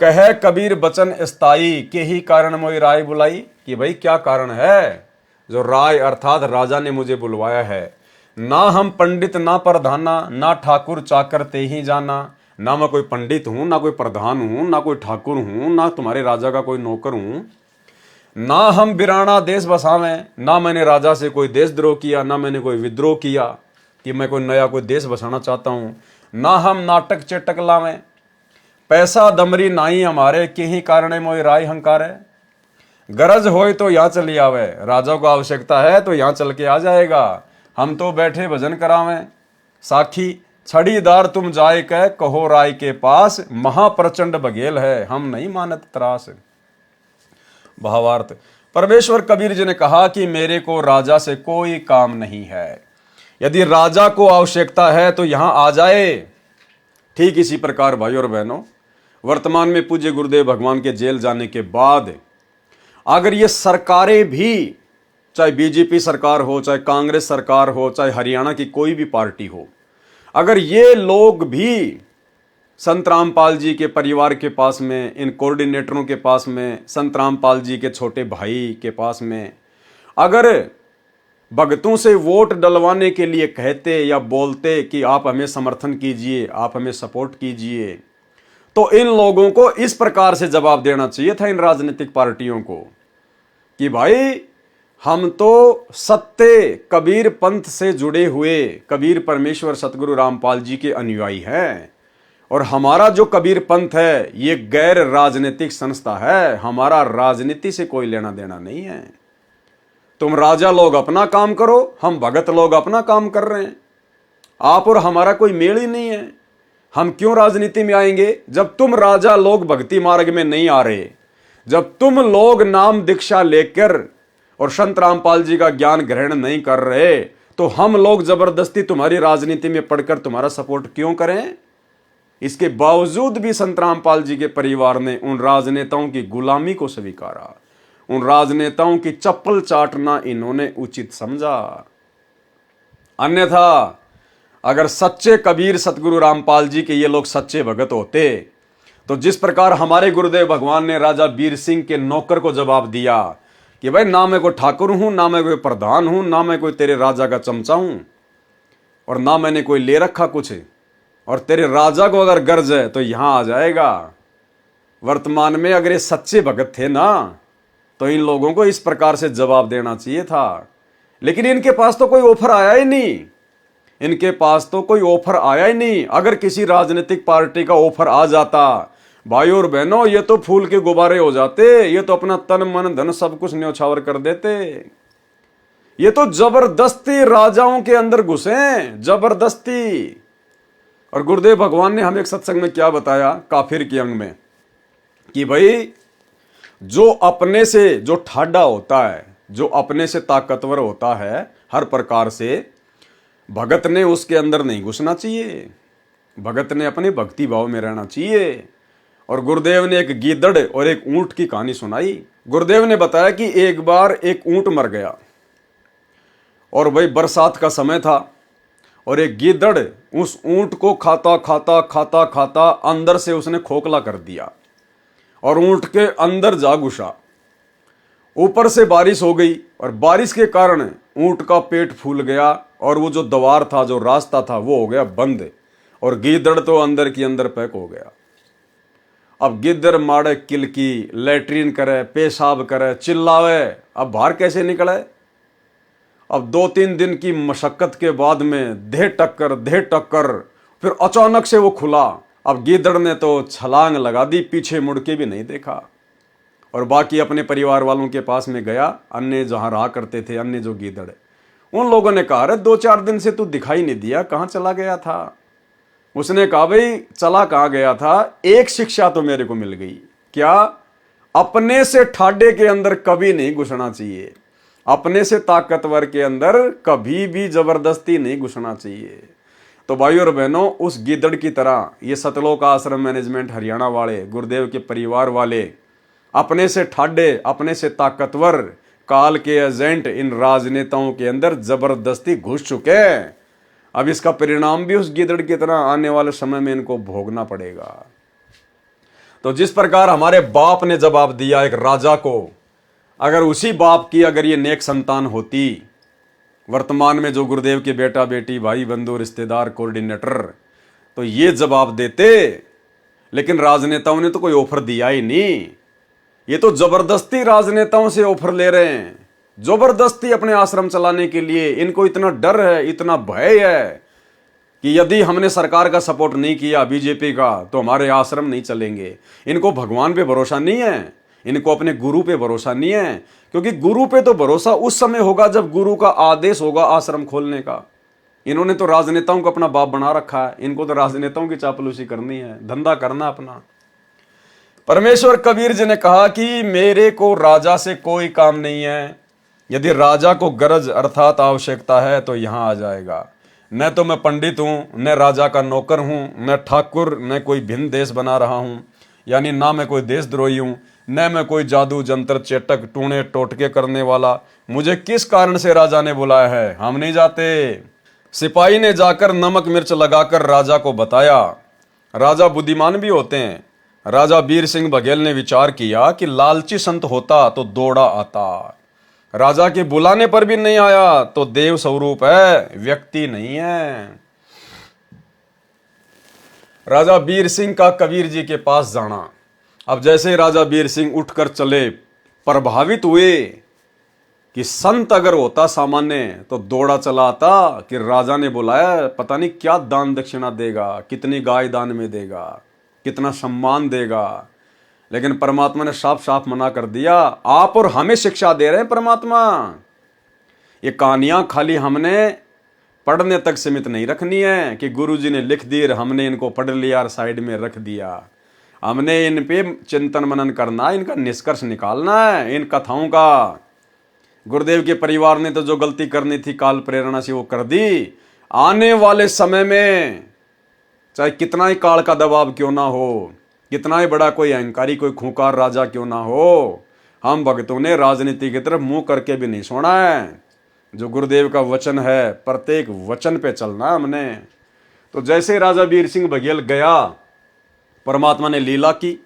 कहे कबीर बचन स्थाई, के ही कारण मोई राय बुलाई। कि भाई क्या कारण है? जो राय अर्थात राजा ने मुझे बुलवाया है। ना हम पंडित ना प्रधाना, ना ठाकुर चाकर ते ही जाना। ना मैं कोई पंडित हूं, ना कोई प्रधान हूं, ना कोई ठाकुर हूं, ना तुम्हारे राजा का कोई नौकर हूं। ना हम बिराना देश बसावें, ना मैंने राजा से कोई देशद्रोह किया, ना मैंने कोई विद्रोह किया कि मैं कोई नया कोई देश बसाना चाहता हूं। ना हम नाटक चेटक लावें, पैसा दमरी नाई हमारे, के ही कारणे मोय राय हंकारे। गरज होए तो यहाँ चली आवे, राजा को आवश्यकता है तो यहाँ चल के आ जाएगा। हम तो बैठे भजन करावें, साखी छड़ीदार तुम जाए कह, कहो राय के पास, महाप्रचंड बघेल है, हम नहीं मानत त्रास। भावार्थ, परमेश्वर कबीर जी ने कहा कि मेरे को राजा से कोई काम नहीं है, यदि राजा को आवश्यकता है तो यहां आ जाए। ठीक इसी प्रकार भाइयों और बहनों, वर्तमान में पूज्य गुरुदेव भगवान के जेल जाने के बाद अगर ये सरकारें भी, चाहे बीजेपी सरकार हो, चाहे कांग्रेस सरकार हो, चाहे हरियाणा की कोई भी पार्टी हो, अगर ये लोग भी संत रामपाल जी के परिवार के पास में, इन कोऑर्डिनेटरों के पास में, संत रामपाल जी के छोटे भाई के पास में अगर भगतों से वोट डलवाने के लिए कहते या बोलते कि आप हमें समर्थन कीजिए, आप हमें सपोर्ट कीजिए, तो इन लोगों को इस प्रकार से जवाब देना चाहिए था इन राजनीतिक पार्टियों को कि भाई हम तो सत्य कबीर पंथ से जुड़े हुए कबीर परमेश्वर सतगुरु रामपाल जी के अनुयायी हैं, और हमारा जो कबीर पंथ है ये गैर राजनीतिक संस्था है, हमारा राजनीति से कोई लेना देना नहीं है। तुम राजा लोग अपना काम करो, हम भगत लोग अपना काम कर रहे हैं, आप और हमारा कोई मेल ही नहीं है। हम क्यों राजनीति में आएंगे जब तुम राजा लोग भक्ति मार्ग में नहीं आ रहे, जब तुम लोग नाम दीक्षा लेकर और संत रामपाल जी का ज्ञान ग्रहण नहीं कर रहे, तो हम लोग जबरदस्ती तुम्हारी राजनीति में पढ़कर तुम्हारा सपोर्ट क्यों करें। इसके बावजूद भी संत रामपाल जी के परिवार ने उन राजनेताओं की गुलामी को स्वीकारा, उन राजनेताओं की चप्पल चाटना इन्होंने उचित समझा। अन्यथा अगर सच्चे कबीर सतगुरु रामपाल जी के ये लोग सच्चे भगत होते, तो जिस प्रकार हमारे गुरुदेव भगवान ने राजा बीर सिंह के नौकर को जवाब दिया कि भाई ना मैं कोई ठाकुर हूं, ना मैं कोई प्रधान हूं, ना मैं कोई तेरे राजा का चमचा हूं, और ना मैंने कोई ले रखा कुछ, और तेरे राजा को अगर गर्ज है तो यहां आ जाएगा। वर्तमान में अगर ये सच्चे भगत थे ना, तो इन लोगों को इस प्रकार से जवाब देना चाहिए था, लेकिन इनके पास तो कोई ऑफर आया ही नहीं, इनके पास तो कोई ऑफर आया ही नहीं। अगर किसी राजनीतिक पार्टी का ऑफर आ जाता, भाइयों और बहनों, ये तो फूल के गुब्बारे हो जाते, ये तो अपना तन मन धन सब कुछ न्यौछावर कर देते। ये तो जबरदस्ती राजाओं के अंदर घुसे, जबरदस्ती। और गुरुदेव भगवान ने हमें एक सत्संग में क्या बताया काफिर के अंग में, कि भाई जो अपने से जो ठाडा होता है, जो अपने से ताकतवर होता है हर प्रकार से, भगत ने उसके अंदर नहीं घुसना चाहिए, भगत ने अपने भक्ति भाव में रहना चाहिए। और गुरुदेव ने एक गीदड़ और एक ऊंट की कहानी सुनाई। गुरुदेव ने बताया कि एक बार एक ऊंट मर गया, और भाई बरसात का समय था, और एक गीदड़ उस ऊंट को खाता खाता खाता खाता अंदर से उसने खोखला कर दिया, और ऊंट के अंदर जा घुसा। ऊपर से बारिश हो गई, और बारिश के कारण ऊंट का पेट फूल गया, और वो जो द्वार था, जो रास्ता था, वो हो गया बंद, और गीदड़ तो अंदर की अंदर पैक हो गया। अब गिद्दर मारे किलकी, लैट्रीन करे, पेशाब करे, चिल्लावे, अब बाहर कैसे निकले। अब 2-3 दिन की मशक्कत के बाद में देह टक्कर, फिर अचानक से वो खुला। अब गीदड़ ने तो छलांग लगा दी, पीछे मुड़ के भी नहीं देखा, और बाकी अपने परिवार वालों के पास में गया, अन्य जहां रहा करते थे, अन्य जो गीदड़, उन लोगों ने कहा, अरे 2-4 दिन से तू दिखाई नहीं दिया, कहां चला गया था। उसने कहा, भाई चला कहां गया था, एक शिक्षा तो मेरे को मिल गई, क्या, अपने से ठाडे के अंदर कभी नहीं घुसना चाहिए, अपने से ताकतवर के अंदर कभी भी जबरदस्ती नहीं घुसना चाहिए। तो भाइयों और बहनों, उस गीदड़ की तरह ये सतलोक आश्रम मैनेजमेंट हरियाणा वाले, गुरुदेव के परिवार वाले, अपने से ठाडे, अपने से ताकतवर काल के एजेंट इन राजनेताओं के अंदर जबरदस्ती घुस चुके हैं। अब इसका परिणाम भी उस गीदड़ की तरह आने वाले समय में इनको भोगना पड़ेगा। तो जिस प्रकार हमारे बाप ने जवाब दिया एक राजा को, अगर उसी बाप की अगर ये नेक संतान होती, वर्तमान में जो गुरुदेव के बेटा बेटी भाई बंधु रिश्तेदार कोऑर्डिनेटर, तो ये जवाब देते। लेकिन राजनेताओं ने तो कोई ऑफर दिया ही नहीं। ये तो जबरदस्ती राजनेताओं से ऑफर ले रहे हैं, जबरदस्ती अपने आश्रम चलाने के लिए। इनको इतना डर है, इतना भय है कि यदि हमने सरकार का सपोर्ट नहीं किया, बीजेपी का, तो हमारे आश्रम नहीं चलेंगे। इनको भगवान पे भरोसा नहीं है, इनको अपने गुरु पे भरोसा नहीं है, क्योंकि गुरु पे तो भरोसा उस समय होगा जब गुरु का आदेश होगा आश्रम खोलने का। इन्होंने तो राजनेताओं को अपना बाप बना रखा है, इनको तो राजनेताओं की चापलूसी करनी है, धंधा करना अपना। परमेश्वर कबीर जी ने कहा कि मेरे को राजा से कोई काम नहीं है, यदि राजा को गरज अर्थात आवश्यकता है तो यहां आ जाएगा। न तो मैं पंडित हूं, न राजा का नौकर हूं, न ठाकुर, न कोई भिन्न देश बना रहा हूं, यानी ना मैं कोई देशद्रोही हूं, न मैं कोई जादू जंतर चेटक टूणे टोटके करने वाला। मुझे किस कारण से राजा ने बुलाया है, हम नहीं जाते। सिपाही ने जाकर नमक मिर्च लगाकर राजा को बताया। राजा बुद्धिमान भी होते हैं। राजा वीर सिंह बघेल ने विचार किया कि लालची संत होता तो दौड़ा आता, राजा के बुलाने पर भी नहीं आया तो देव स्वरूप है, व्यक्ति नहीं है। राजा वीर सिंह का कबीर जी के पास जाना। अब जैसे राजा वीर सिंह उठकर चले, प्रभावित हुए कि संत अगर होता सामान्य तो दौड़ा चला आता कि राजा ने बुलाया, पता नहीं क्या दान दक्षिणा देगा, कितनी गाय दान में देगा, कितना सम्मान देगा। लेकिन परमात्मा ने साफ साफ मना कर दिया। आप और हमें शिक्षा दे रहे हैं परमात्मा। ये कहानियां खाली हमने पढ़ने तक सीमित नहीं रखनी है कि गुरुजी ने लिख दी और हमने इनको पढ़ लिया और साइड में रख दिया। हमने इन पे चिंतन मनन करना, इनका निष्कर्ष निकालना है, इन कथाओं का। गुरुदेव के परिवार ने तो जो गलती करनी थी काल प्रेरणा से वो कर दी। आने वाले समय में चाहे कितना ही काल का दबाव क्यों ना हो, कितना ही बड़ा कोई अहंकारी कोई खूंखार राजा क्यों ना हो, हम भक्तों ने राजनीति की तरफ मुंह करके भी नहीं सोना है। जो गुरुदेव का वचन है, प्रत्येक वचन पे चलना हमने। तो जैसे राजा वीर सिंह बघेल गया, परमात्मा ने लीला की,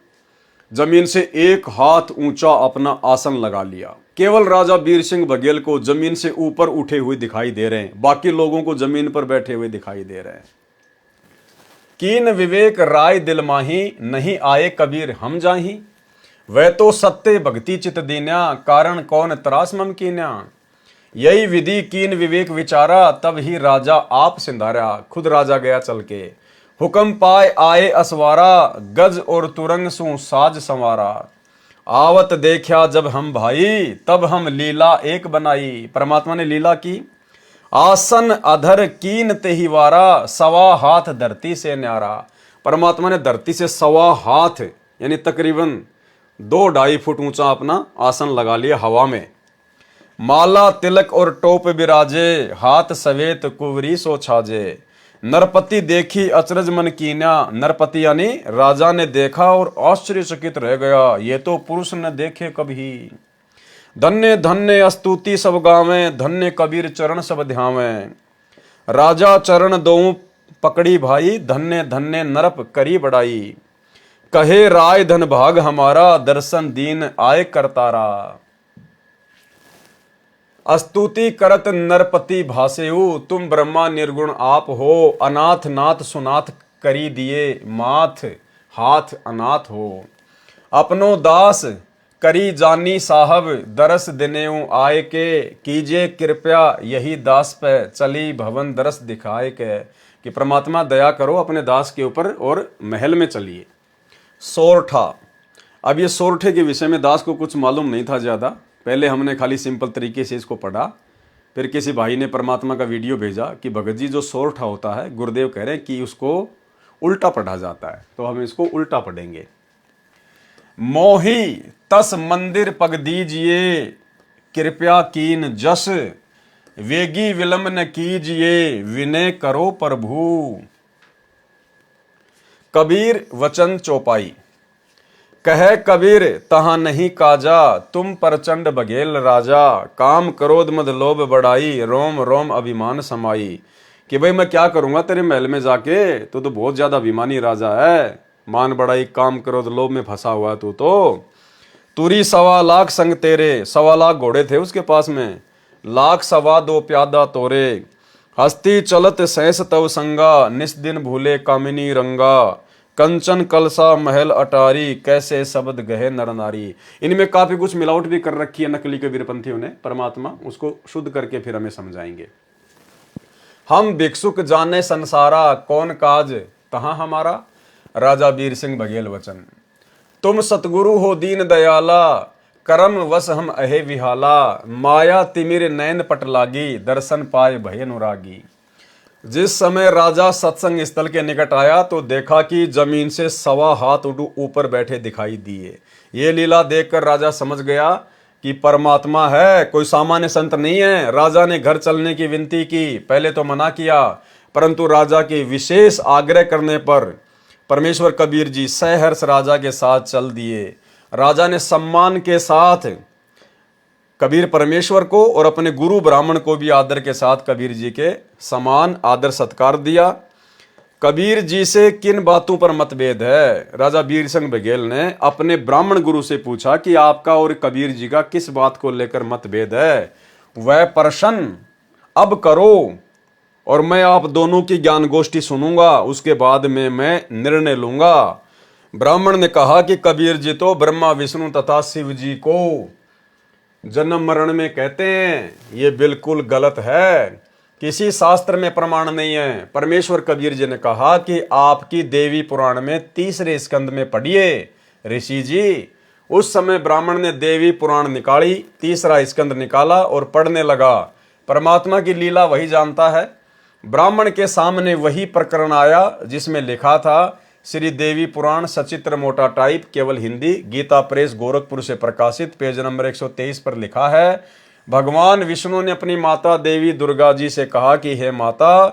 जमीन से एक हाथ ऊंचा अपना आसन लगा लिया। केवल राजा वीर सिंह बघेल को जमीन से ऊपर उठे हुए दिखाई दे रहे हैं, बाकी लोगों को जमीन पर बैठे हुए दिखाई दे रहे हैं। कीन विवेक राय दिल माही, नहीं आए कबीर हम जाही। वह तो सत्य भक्ति चित दीन्या, कारण कौन त्रास ममकीन्या। यही विधि कीन विवेक विचारा, तब ही राजा आप सिंधारा। खुद राजा गया चल के, हुक्म पाए आए असवारा, गज और तुरंग सु साज संवारा। आवत देखा जब हम भाई, तब हम लीला एक बनाई। परमात्मा ने लीला की। आसन अधर कीन तेहिवारा, सवा हाथ धरती से न्यारा। परमात्मा ने धरती से सवा हाथ यानी तकरीबन 2-2.5 फुट ऊंचा अपना आसन लगा लिया हवा में। माला तिलक और टोप बिराजे, हाथ सवेत कुवरी सो छाजे। नरपति देखी अचरज मन कीन्या। नरपति यानी राजा ने देखा और आश्चर्यचकित रह गया, ये तो पुरुष न देखे कभी। धन्य धन्य स्तुति सब गावें, धन्य कबीर चरण सब ध्यावें। राजा चरण दोऊ पकड़ी भाई, धन्य धन्य नरप करी बड़ाई। कहे राय धन भाग हमारा, दर्शन दीन आए करतारा। स्तुति करत नरपति भासेऊ, तुम ब्रह्मा निर्गुण आप हो। अनाथ नाथ सुनाथ करी दिए, माथ हाथ अनाथ हो। अपनो दास करी जानी साहब, दरस दिनेऊ आए के। कीजिए कृपया यही दास पे, चली भवन दरस दिखाए के। कि परमात्मा दया करो अपने दास के ऊपर और महल में चलिए। सोरठा। अब ये सोरठे के विषय में दास को कुछ मालूम नहीं था ज़्यादा। पहले हमने खाली सिंपल तरीके से इसको पढ़ा, फिर किसी भाई ने परमात्मा का वीडियो भेजा कि भगत जी जो सोरठा होता है, गुरुदेव कह रहे हैं कि उसको उल्टा पढ़ा जाता है, तो हम इसको उल्टा पढ़ेंगे। मोही तस मंदिर पग दीजिए, कृपया कीन जस। वेगी विलंब न कीजिए, विनय करो प्रभु। कबीर वचन चौपाई। कहे कबीर तहां नहीं काजा, तुम प्रचंड बघेल राजा। काम क्रोध मद लोभ बढ़ाई, रोम रोम अभिमान समाई। कि भाई मैं क्या करूंगा तेरे महल में जाके, तू तो बहुत ज्यादा अभिमानी राजा है। मान बढ़ाई काम क्रोध लोभ में फंसा हुआ तू तुरी 1.25 संग तेरे, 1.25 घोड़े थे उसके पास में, 1,2 प्यादा तोरे, हस्ती चलत सहस तव संगा, निस दिन भूले कामिनी रंगा, कंचन कलसा महल अटारी, कैसे शब्द गहे नर नारी। इनमें काफी कुछ मिलावट भी कर रखी है नकली कबीरपंथियों ने, परमात्मा उसको शुद्ध करके फिर हमें समझाएंगे। हम भिक्षुक जाने संसारा, कौन काज तहां हमारा, राजा वीर सिंह बघेल वचन। तुम सतगुरु हो दीन दयाला, करम वश हम अहे विहाला, माया तिमिर नैन पट लागी, दर्शन पाए भय अनुरागी। जिस समय राजा सत्संग स्थल के निकट आया तो देखा कि जमीन से 1.25 हाथ ऊपर बैठे दिखाई दिए। ये लीला देखकर राजा समझ गया कि परमात्मा है, कोई सामान्य संत नहीं है। राजा ने घर चलने की विनती की, पहले तो मना किया, परंतु राजा के विशेष आग्रह करने पर परमेश्वर कबीर जी सहर्ष राजा के साथ चल दिए। राजा ने सम्मान के साथ कबीर परमेश्वर को और अपने गुरु ब्राह्मण को भी आदर के साथ कबीर जी के समान आदर सत्कार दिया। कबीर जी से किन बातों पर मतभेद है, राजा वीर सिंह बघेल ने अपने ब्राह्मण गुरु से पूछा कि आपका और कबीर जी का किस बात को लेकर मतभेद है, वह प्रश्न अब करो और मैं आप दोनों की ज्ञान गोष्ठी सुनूंगा, उसके बाद में मैं निर्णय लूंगा। ब्राह्मण ने कहा कि कबीर जी तो ब्रह्मा विष्णु तथा शिव जी को जन्म मरण में कहते हैं, ये बिल्कुल गलत है, किसी शास्त्र में प्रमाण नहीं है। परमेश्वर कबीर जी ने कहा कि आपकी देवी पुराण में 3रे स्कंद में पढ़िए ऋषि जी। उस समय ब्राह्मण ने देवी पुराण निकाली, 3रा स्कंद निकाला और पढ़ने लगा। परमात्मा की लीला वही जानता है। ब्राह्मण के सामने वही प्रकरण आया जिसमें लिखा था, श्री देवी पुराण सचित्र मोटा टाइप, केवल हिंदी, गीता प्रेस गोरखपुर से प्रकाशित, पेज नंबर 123 पर लिखा है, भगवान विष्णु ने अपनी माता देवी दुर्गा जी से कहा कि हे माता,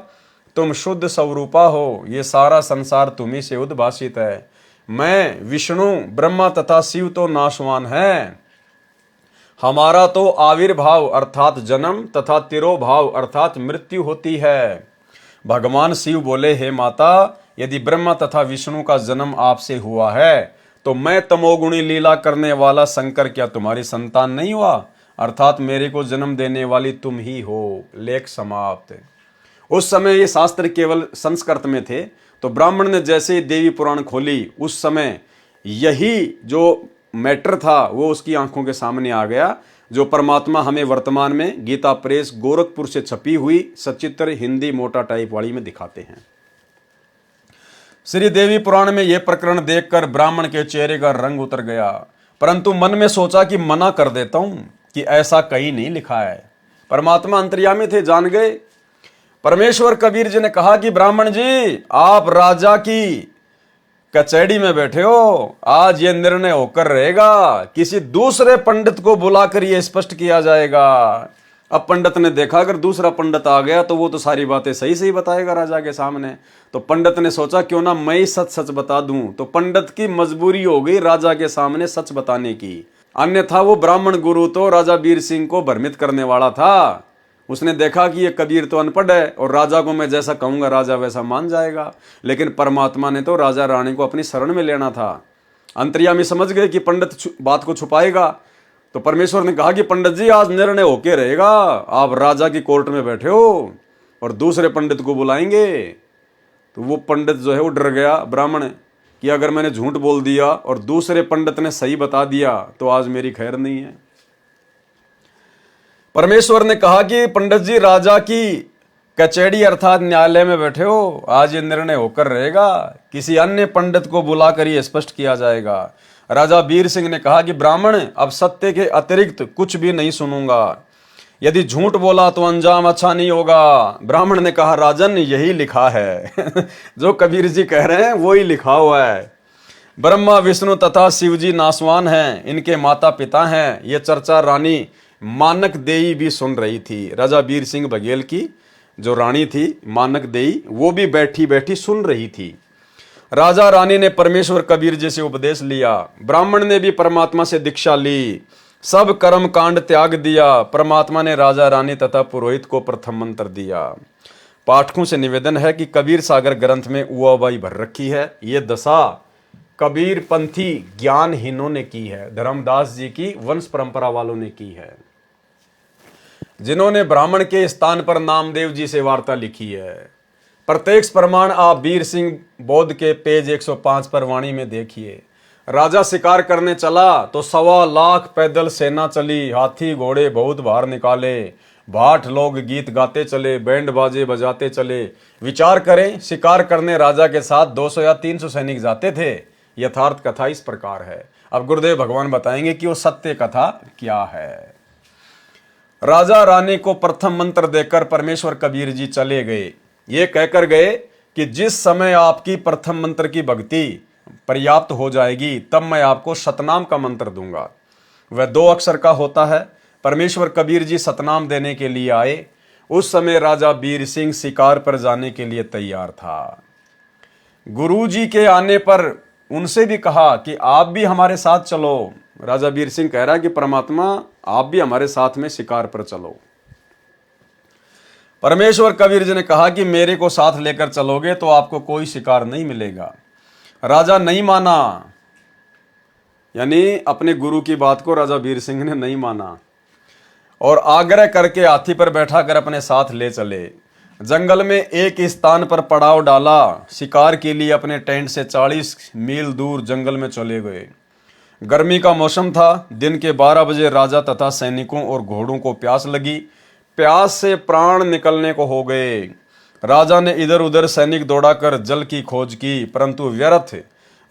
तुम शुद्ध स्वरूपा हो, ये सारा संसार तुम्ही से उद्भासित है। मैं विष्णु ब्रह्मा तथा शिव तो नाशवान हैं, हमारा तो आविर्भाव अर्थात जन्म तथा तिरोभाव अर्थात मृत्यु होती है। भगवान शिव बोले, हे माता, यदि ब्रह्मा तथा विष्णु का जन्म आपसे हुआ है तो मैं तमोगुणी लीला करने वाला शंकर क्या तुम्हारी संतान नहीं हुआ, अर्थात मेरे को जन्म देने वाली तुम ही हो। लेख समाप्त। उस समय ये शास्त्र केवल संस्कृत में थे, तो ब्राह्मण ने जैसे ही देवी पुराण खोली, उस समय यही जो मैटर था वो उसकी आंखों के सामने आ गया, जो परमात्मा हमें वर्तमान में गीता प्रेस गोरखपुर से छपी हुई सचित्र हिंदी मोटा टाइप वाली में दिखाते हैं। श्री देवी पुराण में यह प्रकरण देखकर ब्राह्मण के चेहरे का रंग उतर गया, परंतु मन में सोचा कि मना कर देता हूं कि ऐसा कहीं नहीं लिखा है। परमात्मा अंतर्यामी थे, जान गए। परमेश्वर कबीर जी ने कहा कि ब्राह्मण जी, आप राजा की कचहरी में बैठे हो, आज ये निर्णय होकर रहेगा, किसी दूसरे पंडित को बुलाकर ये स्पष्ट किया जाएगा। अब पंडित ने देखा अगर दूसरा पंडित आ गया तो वो तो सारी बातें सही सही बताएगा राजा के सामने। तो पंडित ने सोचा क्यों ना मैं ही सच सच बता दूं। तो पंडित की मजबूरी हो गई राजा के सामने सच बताने की, अन्यथा वो ब्राह्मण गुरु तो राजा वीर सिंह को भ्रमित करने वाला था। उसने देखा कि ये कबीर तो अनपढ़ है और राजा को मैं जैसा कहूंगा राजा वैसा मान जाएगा, लेकिन परमात्मा ने तो राजा रानी को अपनी शरण में लेना था। अंतर्यामी समझ गए कि पंडित बात को छुपाएगा, तो परमेश्वर ने कहा कि पंडित जी, आज निर्णय होके रहेगा, आप राजा की कोर्ट में बैठे हो और दूसरे पंडित को बुलाएंगे। तो वो पंडित जो है वो डर गया ब्राह्मण कि अगर मैंने झूठ बोल दिया और दूसरे पंडित ने सही बता दिया तो आज मेरी खैर नहीं है। परमेश्वर ने कहा कि पंडित जी, राजा की कचहरी अर्थात न्यायालय में बैठे हो, आज ये निर्णय होकर रहेगा, किसी अन्य पंडित को बुलाकर ये स्पष्ट किया जाएगा। राजा वीर सिंह ने कहा कि ब्राह्मण, अब सत्य के अतिरिक्त कुछ भी नहीं सुनूंगा, यदि झूठ बोला तो अंजाम अच्छा नहीं होगा। ब्राह्मण ने कहा, राजन, यही लिखा है जो कबीर जी कह रहे हैं वो ही लिखा हुआ है। ब्रह्मा विष्णु तथा शिव जी नासवान हैं, इनके माता पिता हैं। ये चर्चा रानी मानक देई भी सुन रही थी। राजा वीर सिंह बघेल की जो रानी थी मानक देई, वो भी बैठी बैठी सुन रही थी। राजा रानी ने परमेश्वर कबीर जी से उपदेश लिया, ब्राह्मण ने भी परमात्मा से दीक्षा ली, सब कर्म कांड त्याग दिया। परमात्मा ने राजा रानी तथा पुरोहित को प्रथम मंत्र दिया। पाठकों से निवेदन है कि कबीर सागर ग्रंथ में उआबाई भर रखी है। ये दशा कबीर पंथी ज्ञानहीनों ने की है, धर्मदास जी की वंश परंपरा वालों ने की है, जिन्होंने ब्राह्मण के स्थान पर नामदेव जी से वार्ता लिखी है। प्रत्यक्ष प्रमाण आप वीर सिंह बौद्ध के पेज 105 पर वाणी में देखिए। राजा शिकार करने चला तो 1.25 लाख पैदल सेना चली, हाथी घोड़े बहुत बाहर निकाले, भाट लोग गीत गाते चले, बैंड बाजे बजाते चले। विचार करें, शिकार करने राजा के साथ 200 या 300 सैनिक जाते थे। यथार्थ कथा इस प्रकार है। अब गुरुदेव भगवान बताएंगे कि वो सत्य कथा क्या है। राजा रानी को प्रथम मंत्र देकर परमेश्वर कबीर जी चले गए। ये कहकर गए कि जिस समय आपकी प्रथम मंत्र की भक्ति पर्याप्त हो जाएगी तब मैं आपको सतनाम का मंत्र दूंगा। वह 2 अक्षर का होता है। परमेश्वर कबीर जी सतनाम देने के लिए आए। उस समय राजा वीर सिंह शिकार पर जाने के लिए तैयार था। गुरु जी के आने पर उनसे भी कहा कि आप भी हमारे साथ चलो। राजा वीर सिंह कह रहा है कि परमात्मा आप भी हमारे साथ में शिकार पर चलो। परमेश्वर कबीर जी ने कहा कि मेरे को साथ लेकर चलोगे तो आपको कोई शिकार नहीं मिलेगा। राजा नहीं माना, यानी अपने गुरु की बात को राजा वीर सिंह ने नहीं माना और आग्रह करके हाथी पर बैठाकर अपने साथ ले चले। जंगल में एक स्थान पर पड़ाव डाला। शिकार के लिए अपने टेंट से 40 मील दूर जंगल में चले गए। गर्मी का मौसम था। दिन के 12 बजे राजा तथा सैनिकों और घोड़ों को प्यास लगी। प्यास से प्राण निकलने को हो गए। राजा ने इधर उधर सैनिक दौड़ाकर जल की खोज की, परंतु व्यर्थ।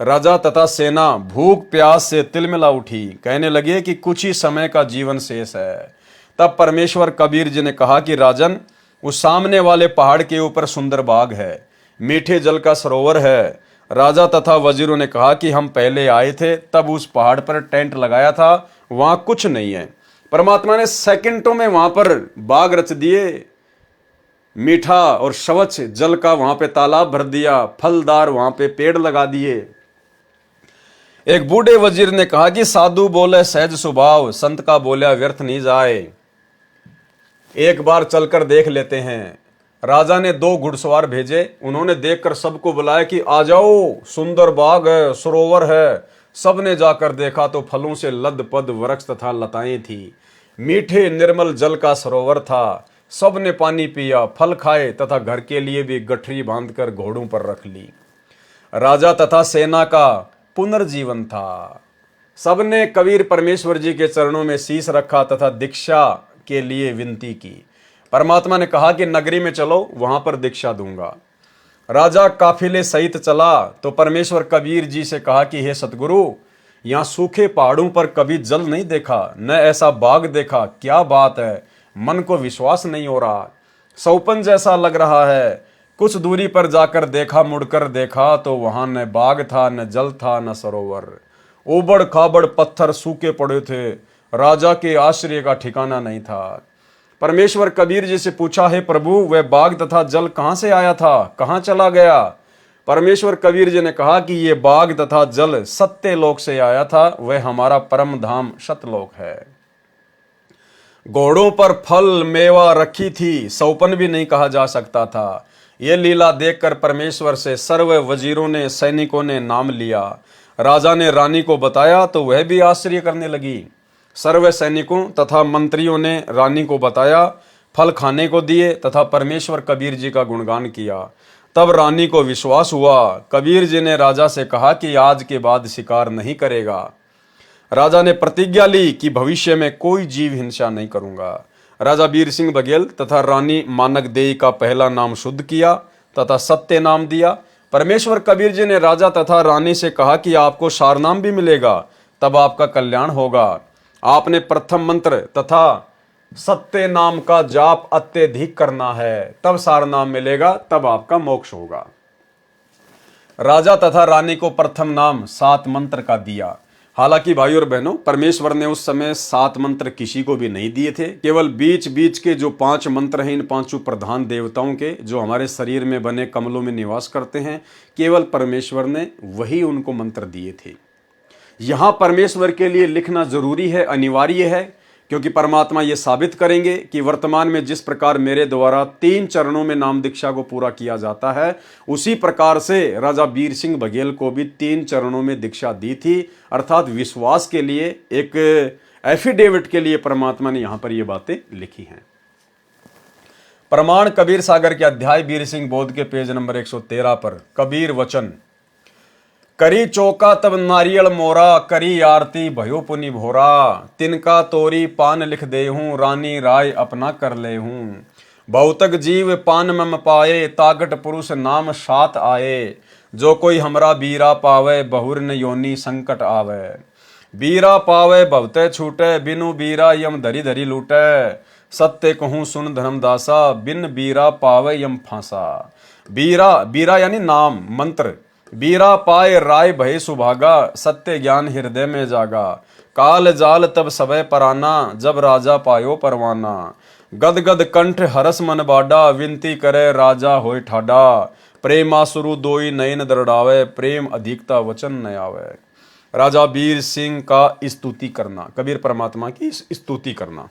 राजा तथा सेना भूख प्यास से तिलमिला उठी। कहने लगे कि कुछ ही समय का जीवन शेष है। तब परमेश्वर कबीर जी ने कहा कि राजन, उस सामने वाले पहाड़ के ऊपर सुंदर बाग है, मीठे जल का सरोवर है। राजा तथा वजीरों ने कहा कि हम पहले आए थे तब उस पहाड़ पर टेंट लगाया था, वहां कुछ नहीं है। परमात्मा ने सेकंडों में वहां पर बाग रच दिए, मीठा और स्वच्छ जल का वहां पे तालाब भर दिया, फलदार वहां पे पेड़ लगा दिए। एक बूढ़े वजीर ने कहा कि साधु बोले सहज स्वभाव, संत का बोलिया व्यर्थ नहीं जाए, एक बार चलकर देख लेते हैं। राजा ने 2 घुड़सवार भेजे। उन्होंने देखकर सबको बुलाया कि आ जाओ, सुंदर बाग है, सरोवर है। सबने जाकर देखा तो फलों से लदपद वृक्ष तथा लताएं थी। मीठे निर्मल जल का सरोवर था। सबने पानी पिया, फल खाए तथा घर के लिए भी गठरी बांधकर घोड़ों पर रख ली। राजा तथा सेना का पुनर्जीवन था। सबने कबीर परमेश्वर जी के चरणों में शीश रखा तथा दीक्षा के लिए विनती की। परमात्मा ने कहा कि नगरी में चलो, वहां पर दीक्षा दूंगा। राजा काफिले सहित चला तो परमेश्वर कबीर जी से कहा कि हे सतगुरु, यहाँ सूखे पहाड़ों पर कभी जल नहीं देखा, न ऐसा बाग देखा। क्या बात है, मन को विश्वास नहीं हो रहा। सौपन जैसा लग रहा है। कुछ दूरी पर जाकर देखा, मुड़कर देखा तो वहां न बाग था, न जल था, न सरोवर। उबड़ खाबड़ पत्थर सूखे पड़े थे। राजा के आश्रय का ठिकाना नहीं था। परमेश्वर कबीर जी से पूछा, हे प्रभु, वह बाग तथा जल कहां से आया था, कहां चला गया? परमेश्वर कबीर जी ने कहा कि ये बाग तथा जल सत्य लोक से आया था, वह हमारा परम धाम सतलोक है। घोड़ों पर फल मेवा रखी थी, सौपन भी नहीं कहा जा सकता था। ये लीला देखकर परमेश्वर से सर्व वजीरों ने, सैनिकों ने नाम लिया। राजा ने रानी को बताया तो वह भी आश्चर्य करने लगी। सर्व सैनिकों तथा मंत्रियों ने रानी को बताया, फल खाने को दिए तथा परमेश्वर कबीर जी का गुणगान किया। तब रानी को विश्वास हुआ। कबीर जी ने राजा से कहा कि आज के बाद शिकार नहीं करेगा। राजा ने प्रतिज्ञा ली कि भविष्य में कोई जीव हिंसा नहीं करूंगा। राजा वीर सिंह बघेल तथा रानी मानक देई का पहला नाम शुद्ध किया तथा सत्य नाम दिया। परमेश्वर कबीर जी ने राजा तथा रानी से कहा कि आपको सारनाम भी मिलेगा, तब आपका कल्याण होगा। आपने प्रथम मंत्र तथा सत्य नाम का जाप अत्यधिक करना है, तब सारनाम मिलेगा, तब आपका मोक्ष होगा। राजा तथा रानी को प्रथम नाम 7 मंत्र का दिया। हालांकि भाई और बहनों, परमेश्वर ने उस समय 7 मंत्र किसी को भी नहीं दिए थे। केवल बीच बीच के जो 5 मंत्र हैं, इन 5 प्रधान देवताओं के, जो हमारे शरीर में बने कमलों में निवास करते हैं, केवल परमेश्वर ने वही उनको मंत्र दिए थे। यहां परमेश्वर के लिए लिखना जरूरी है, अनिवार्य है क्योंकि परमात्मा ये साबित करेंगे कि वर्तमान में जिस प्रकार मेरे द्वारा 3 चरणों में नाम दीक्षा को पूरा किया जाता है, उसी प्रकार से राजा वीर सिंह बघेल को भी 3 चरणों में दीक्षा दी थी। अर्थात विश्वास के लिए, एक एफिडेविट के लिए परमात्मा ने यहां पर ये बातें लिखी हैं। प्रमाण कबीर सागर के अध्याय वीर सिंह बोध के पेज नंबर 113 पर कबीर वचन, करी चौका तब नारियल मोरा, करी आरती भयो पुनि भोरा, तिनका तोरी पान लिख दे हूं, रानी राय अपना कर ले हूं। बहुतक जीव पान मम पाए, तागट पुरुष नाम सात आए, जो कोई हमरा बीरा पावे, बहुर न योनि संकट आवे। बीरा पावे भवते छूटे, बिनु बीरा यम धरी धरी लूटे, सत्य कहूं सुन धर्मदासा, बिन बीरा पावे यम फांसा। बीरा, बीरा यानी नाम, मंत्र। बीरा पाए राय भय सुभागा, सत्य ज्ञान हृदय में जागा। काल जाल तब सबे पराना, जब राजा पायो परवाना। गद गद कंठ हरस मन बाडा, विनती करे राजा होय ठाडा। प्रेमासुरु दोई नयन दरड़ावे, प्रेम अधिकता वचन न आवे। राजा वीर सिंह का स्तुति करना, कबीर परमात्मा की स्तुति करना।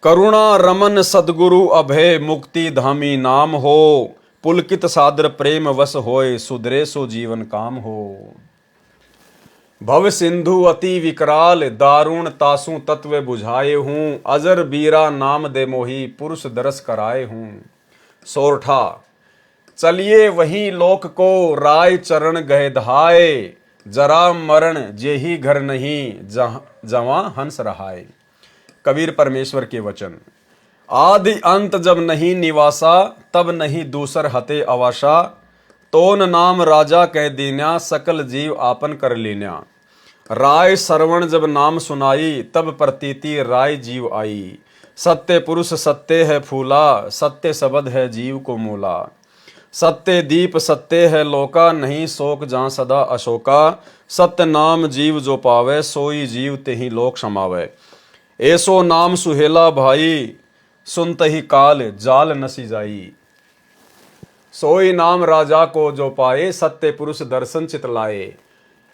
करुणा रमन सदगुरु अभय, मुक्ति धामी नाम हो। पुलकित सादर प्रेम वश होए, सुधरे सो जीवन काम हो। भव सिंधु अति विकराल, दारुण तासु तत्व बुझाए हूं। अजर बीरा नाम दे मोही, पुरुष दरस कराए हूं। सोरठा, चलिए वही लोक को, राय चरण गए धाए। जरा मरण जेही घर नहीं, जवां हंस रहाए। कबीर परमेश्वर के वचन, आदि अंत जब नहीं निवासा, तब नहीं दूसर हते अवासा। तोन नाम राजा कह दीन्या, सकल जीव आपन कर लीन्या। राय श्रवण जब नाम सुनाई, तब प्रतीति राय जीव आई। सत्य पुरुष सत्य है फूला, सत्य शब्द है जीव को मूला। सत्य दीप सत्य है लोका, नहीं शोक जहाँ सदा अशोका। सत्य नाम जीव जो पावे, सोई जीव तेहि लोक समावे। ऐसो नाम सुहेला भाई, सुनत ही काल जाल नसी जाई। सोई नाम राजा को जो पाए, सत्य पुरुष दर्शन चित लाए।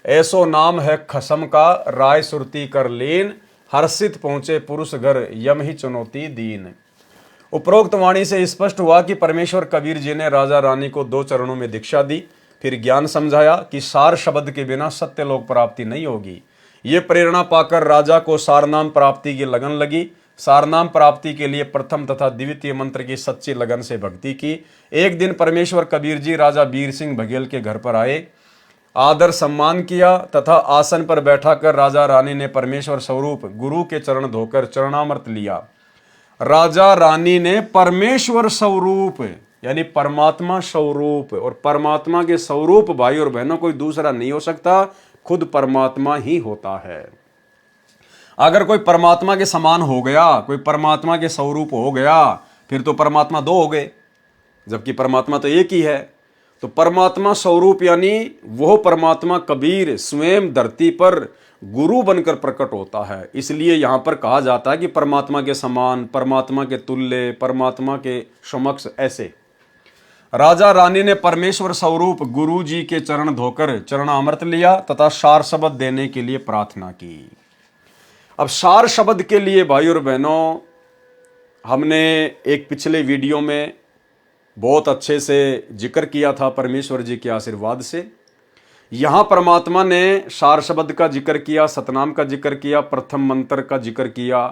ऐसो नाम है खसम का, राय सुरती कर लीन। हर्षित पहुंचे पुरुष घर, यम ही चुनौती दीन। उपरोक्त वाणी से स्पष्ट हुआ कि परमेश्वर कबीर जी ने राजा रानी को 2 चरणों में दीक्षा दी, फिर ज्ञान समझाया कि सार शब्द के बिना सत्य लोक प्राप्ति नहीं होगी। ये प्रेरणा पाकर राजा को सारनाम प्राप्ति की लगन लगी। सारनाम प्राप्ति के लिए प्रथम तथा द्वितीय मंत्र की सच्ची लगन से भक्ति की। एक दिन परमेश्वर कबीर जी राजा वीर सिंह बघेल के घर पर आए, आदर सम्मान किया तथा आसन पर बैठाकर राजा रानी ने परमेश्वर स्वरूप गुरु के चरण धोकर चरणामृत लिया। राजा रानी ने परमेश्वर स्वरूप यानी परमात्मा स्वरूप, और परमात्मा के स्वरूप भाई और बहनों कोई दूसरा नहीं हो सकता, खुद परमात्मा ही होता है। अगर कोई परमात्मा के समान हो गया, कोई परमात्मा के स्वरूप हो गया, फिर तो परमात्मा 2 हो गए, जबकि परमात्मा तो एक ही है। तो परमात्मा स्वरूप यानी वो परमात्मा कबीर स्वयं धरती पर गुरु बनकर प्रकट होता है। इसलिए यहां पर कहा जाता है कि परमात्मा के समान, परमात्मा के तुल्य, परमात्मा के समक्ष। ऐसे राजा रानी ने परमेश्वर स्वरूप गुरु जी के चरण धोकर चरणामृत लिया तथा सार शब्द देने के लिए प्रार्थना की। अब सार शब्द के लिए भाई और बहनों, हमने एक पिछले वीडियो में बहुत अच्छे से जिक्र किया था परमेश्वर जी के आशीर्वाद से। यहां परमात्मा ने सार शब्द का जिक्र किया, सतनाम का जिक्र किया, प्रथम मंत्र का जिक्र किया,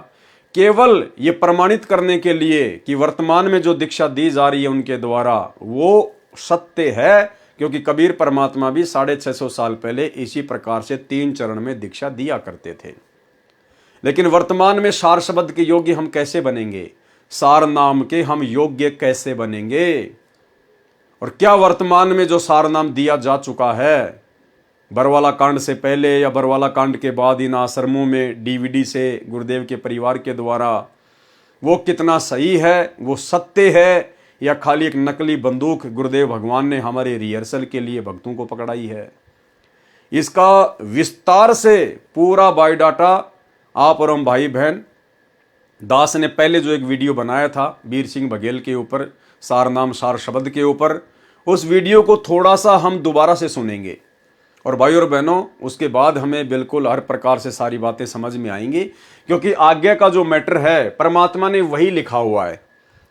केवल ये प्रमाणित करने के लिए कि वर्तमान में जो दीक्षा दी जा रही है उनके द्वारा वो सत्य है, क्योंकि कबीर परमात्मा भी 650 साल पहले इसी प्रकार से 3 चरण में दीक्षा दिया करते थे। लेकिन वर्तमान में सार शब्द के योग्य हम कैसे बनेंगे, सार नाम के हम योग्य कैसे बनेंगे, और क्या वर्तमान में जो सार नाम दिया जा चुका है बरवाला कांड से पहले या बरवाला कांड के बाद इन आश्रमों में डीवीडी से गुरुदेव के परिवार के द्वारा, वो कितना सही है, वो सत्य है, या खाली एक नकली बंदूक गुरुदेव भगवान ने हमारे रिहर्सल के लिए भक्तों को पकड़ाई है। इसका विस्तार से पूरा बायोडाटा आप और हम भाई बहन दास ने पहले जो एक वीडियो बनाया था वीर सिंह बघेल के ऊपर, सार नाम सार शब्द के ऊपर, उस वीडियो को थोड़ा सा हम दोबारा से सुनेंगे और भाई और बहनों, उसके बाद हमें बिल्कुल हर प्रकार से सारी बातें समझ में आएंगी, क्योंकि आज्ञा का जो मैटर है परमात्मा ने वही लिखा हुआ है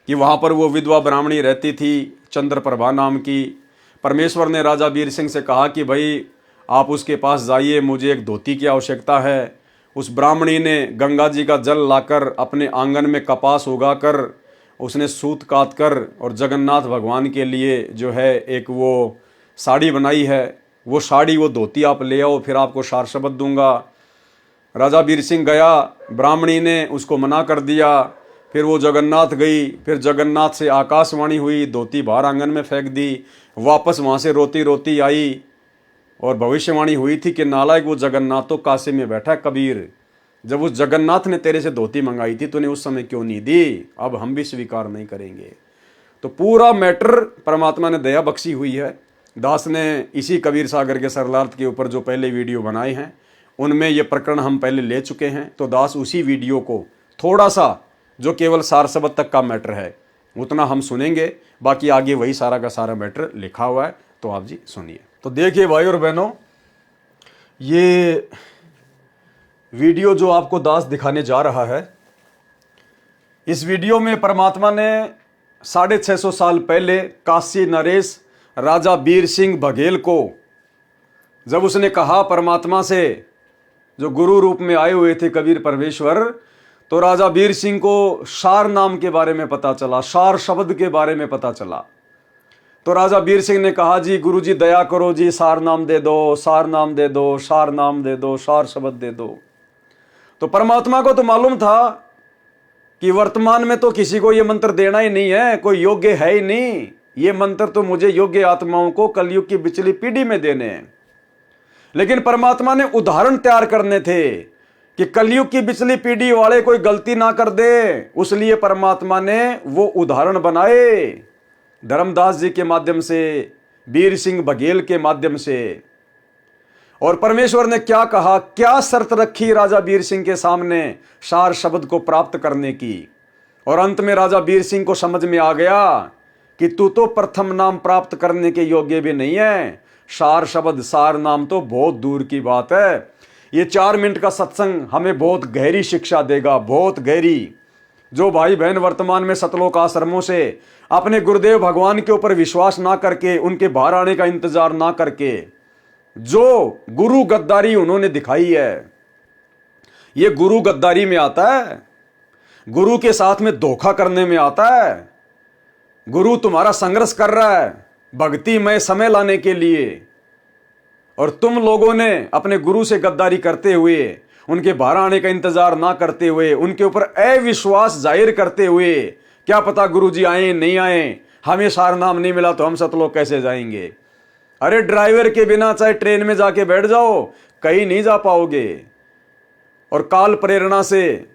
कि वहाँ पर वो विधवा ब्राह्मणी रहती थी चंद्रप्रभा नाम की। परमेश्वर ने राजा वीर सिंह से कहा कि भाई आप उसके पास जाइए, मुझे एक धोती की आवश्यकता है। उस ब्राह्मणी ने गंगा जी का जल लाकर अपने आंगन में कपास उगाकर उसने सूत काट कर और जगन्नाथ भगवान के लिए जो है एक वो साड़ी बनाई है। वो साड़ी, वो धोती आप ले आओ, फिर आपको सार शब्द दूंगा। राजा वीर सिंह गया, ब्राह्मणी ने उसको मना कर दिया। फिर वो जगन्नाथ गई, फिर जगन्नाथ से आकाशवाणी हुई, धोती बाहर आंगन में फेंक दी। वापस वहाँ से रोती रोती आई और भविष्यवाणी हुई थी कि नालायक वो जगन्नाथ तो काशी में बैठा है कबीर, जब उस जगन्नाथ ने तेरे से धोती मंगाई थी तूने उस समय क्यों नहीं दी, अब हम भी स्वीकार नहीं करेंगे। तो पूरा मैटर परमात्मा ने दया बख्शी हुई है। दास ने इसी कबीर सागर के सरलार्थ के ऊपर जो पहले वीडियो बनाए हैं उनमें ये प्रकरण हम पहले ले चुके हैं। तो दास उसी वीडियो को थोड़ा सा, जो केवल सार शब्द तक का मैटर है, उतना हम सुनेंगे, बाकी आगे वही सारा का सारा मैटर लिखा हुआ है। तो आप जी सुनिए। तो देखिए भाई और बहनों, ये वीडियो जो आपको दास दिखाने जा रहा है, इस वीडियो में परमात्मा ने 650 साल पहले काशी नरेश राजा वीर सिंह बघेल को जब उसने कहा परमात्मा से, जो गुरु रूप में आए हुए थे कबीर परमेश्वर, तो राजा वीर सिंह को सार नाम के बारे में पता चला, सार शब्द के बारे में पता चला। तो राजा वीर सिंह ने कहा जी गुरु जी दया करो जी, सार नाम दे दो, सार नाम दे दो, सार नाम दे दो, सार शब्द दे दो। तो परमात्मा को तो मालूम था कि वर्तमान में तो किसी को ये मंत्र देना ही नहीं है, कोई योग्य है ही नहीं। ये मंत्र तो मुझे योग्य आत्माओं को कलयुग की पिछली पीढ़ी में देने हैं। लेकिन परमात्मा ने उदाहरण तैयार करने थे कि कलयुग की पिछली पीढ़ी वाले कोई गलती ना कर दे, उसलिए परमात्मा ने वो उदाहरण बनाए धर्मदास जी के माध्यम से, वीर सिंह बघेल के माध्यम से। और परमेश्वर ने क्या कहा, क्या शर्त रखी राजा वीर सिंह के सामने सार शब्द को प्राप्त करने की। और अंत में राजा वीर सिंह को समझ में आ गया कि तू तो प्रथम नाम प्राप्त करने के योग्य भी नहीं है, सार शब्द सार नाम तो बहुत दूर की बात है। ये 4 मिनट का सत्संग हमें बहुत गहरी शिक्षा देगा, बहुत गहरी। जो भाई बहन वर्तमान में सतलोक आश्रमों से अपने गुरुदेव भगवान के ऊपर विश्वास ना करके, उनके बाहर आने का इंतजार ना करके जो गुरु गद्दारी उन्होंने दिखाई है, ये गुरु गद्दारी में आता है, गुरु के साथ में धोखा करने में आता है। गुरु तुम्हारा संघर्ष कर रहा है भक्ति में समय लाने के लिए, और तुम लोगों ने अपने गुरु से गद्दारी करते हुए, उनके बाहर आने का इंतजार ना करते हुए, उनके ऊपर अविश्वास जाहिर करते हुए, क्या पता गुरुजी आए नहीं आए, हमें सार नाम नहीं मिला तो हम सतलोक कैसे जाएंगे। अरे ड्राइवर के बिना चाहे ट्रेन में जाके बैठ जाओ, कहीं नहीं जा पाओगे। और काल प्रेरणा से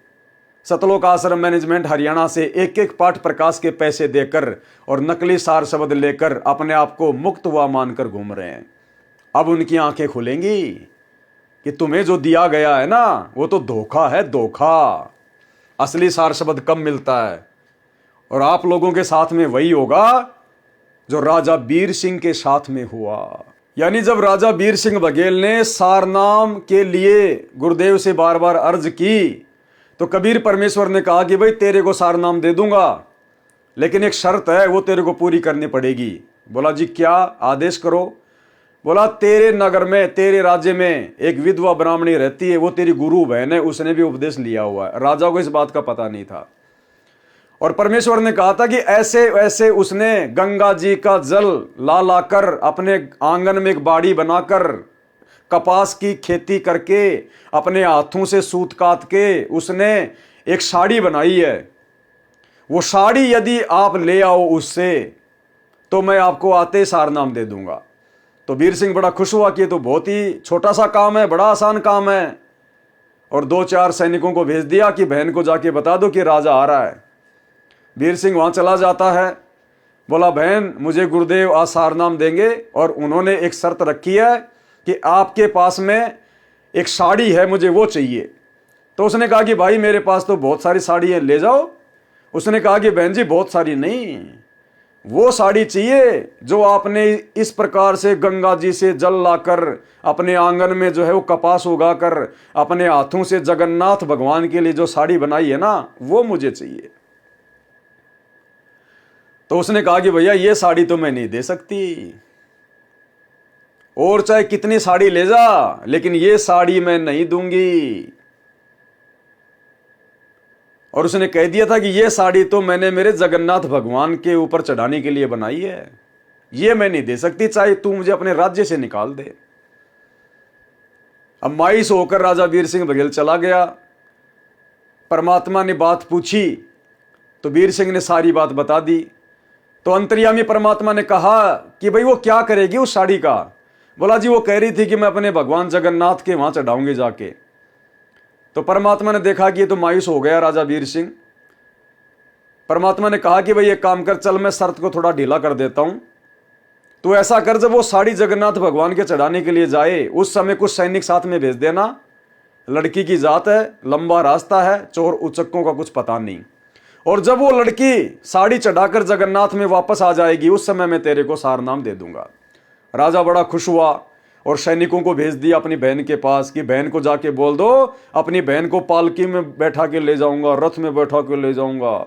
सतलोक आश्रम मैनेजमेंट हरियाणा से एक एक पाठ प्रकाश के पैसे देकर और नकली सार शब्द लेकर अपने आप को मुक्त हुआ मानकर घूम रहे हैं। अब उनकी आंखें खुलेंगी कि तुम्हें जो दिया गया है ना वो तो धोखा है, धोखा। असली सार शब्द कब मिलता है, और आप लोगों के साथ में वही होगा जो राजा वीर सिंह के साथ में हुआ। यानी जब राजा वीर सिंह बघेल ने सार नाम के लिए गुरुदेव से बार बार अर्ज की, तो कबीर परमेश्वर ने कहा कि भाई तेरे को सार नाम दे दूंगा, लेकिन एक शर्त है, वो तेरे को पूरी करनी पड़ेगी। बोला जी क्या, आदेश करो। बोला तेरे नगर में, तेरे राज्य में एक विधवा ब्राह्मणी रहती है, वो तेरी गुरु बहन है, उसने भी उपदेश लिया हुआ है। राजा को इस बात का पता नहीं था। और परमेश्वर ने कहा था कि ऐसे वैसे उसने गंगा जी का जल ला लाकर अपने आंगन में एक बाड़ी बनाकर कपास की खेती करके अपने हाथों से सूत काट के उसने एक साड़ी बनाई है। वो साड़ी यदि आप ले आओ उससे, तो मैं आपको आते सार नाम दे दूंगा। तो वीर सिंह बड़ा खुश हुआ कि ये तो बहुत ही छोटा सा काम है, बड़ा आसान काम है। और 2-4 सैनिकों को भेज दिया कि बहन को जाके बता दो कि राजा आ रहा है। वीर सिंह वहां चला जाता है। बोला बहन मुझे गुरुदेव आज सार नाम देंगे, और उन्होंने एक शर्त रखी है कि आपके पास में एक साड़ी है, मुझे वो चाहिए। तो उसने कहा कि भाई मेरे पास तो बहुत सारी साड़ी है, ले जाओ। उसने कहा कि बहन जी बहुत सारी नहीं, वो साड़ी चाहिए जो आपने इस प्रकार से गंगा जी से जल लाकर अपने आंगन में जो है वो कपास उगाकर अपने हाथों से जगन्नाथ भगवान के लिए जो साड़ी बनाई है ना, वो मुझे चाहिए। तो उसने कहा कि भैया ये साड़ी तो मैं नहीं दे सकती, और चाहे कितनी साड़ी ले जा, लेकिन ये साड़ी मैं नहीं दूंगी। और उसने कह दिया था कि ये साड़ी तो मैंने मेरे जगन्नाथ भगवान के ऊपर चढ़ाने के लिए बनाई है, ये मैं नहीं दे सकती, चाहे तू मुझे अपने राज्य से निकाल दे। अब मायूस होकर राजा वीर सिंह बघेल चला गया। परमात्मा ने बात पूछी तो वीर सिंह ने सारी बात बता दी। तो अंतर्यामी परमात्मा ने कहा कि भाई वो क्या करेगी उस साड़ी का। बोला जी वो कह रही थी कि मैं अपने भगवान जगन्नाथ के वहां चढ़ाऊंगी जाके। तो परमात्मा ने देखा कि ये तो मायूस हो गया राजा वीर सिंह। परमात्मा ने कहा कि भाई एक काम कर, चल मैं शर्त को थोड़ा ढीला कर देता हूं। तो ऐसा कर, जब वो साड़ी जगन्नाथ भगवान के चढ़ाने के लिए जाए उस समय कुछ सैनिक साथ में भेज देना। लड़की की जात है, लंबा रास्ता है, चोर उचक्कों का कुछ पता नहीं। और जब वो लड़की साड़ी चढ़ाकर जगन्नाथ में वापस आ जाएगी उस समय मैं तेरे को सारनाम दे दूंगा। राजा बड़ा खुश हुआ और सैनिकों को भेज दिया अपनी बहन के पास कि बहन को जाके बोल दो अपनी बहन को पालकी में बैठा के ले जाऊंगा, रथ में बैठा के ले जाऊंगा।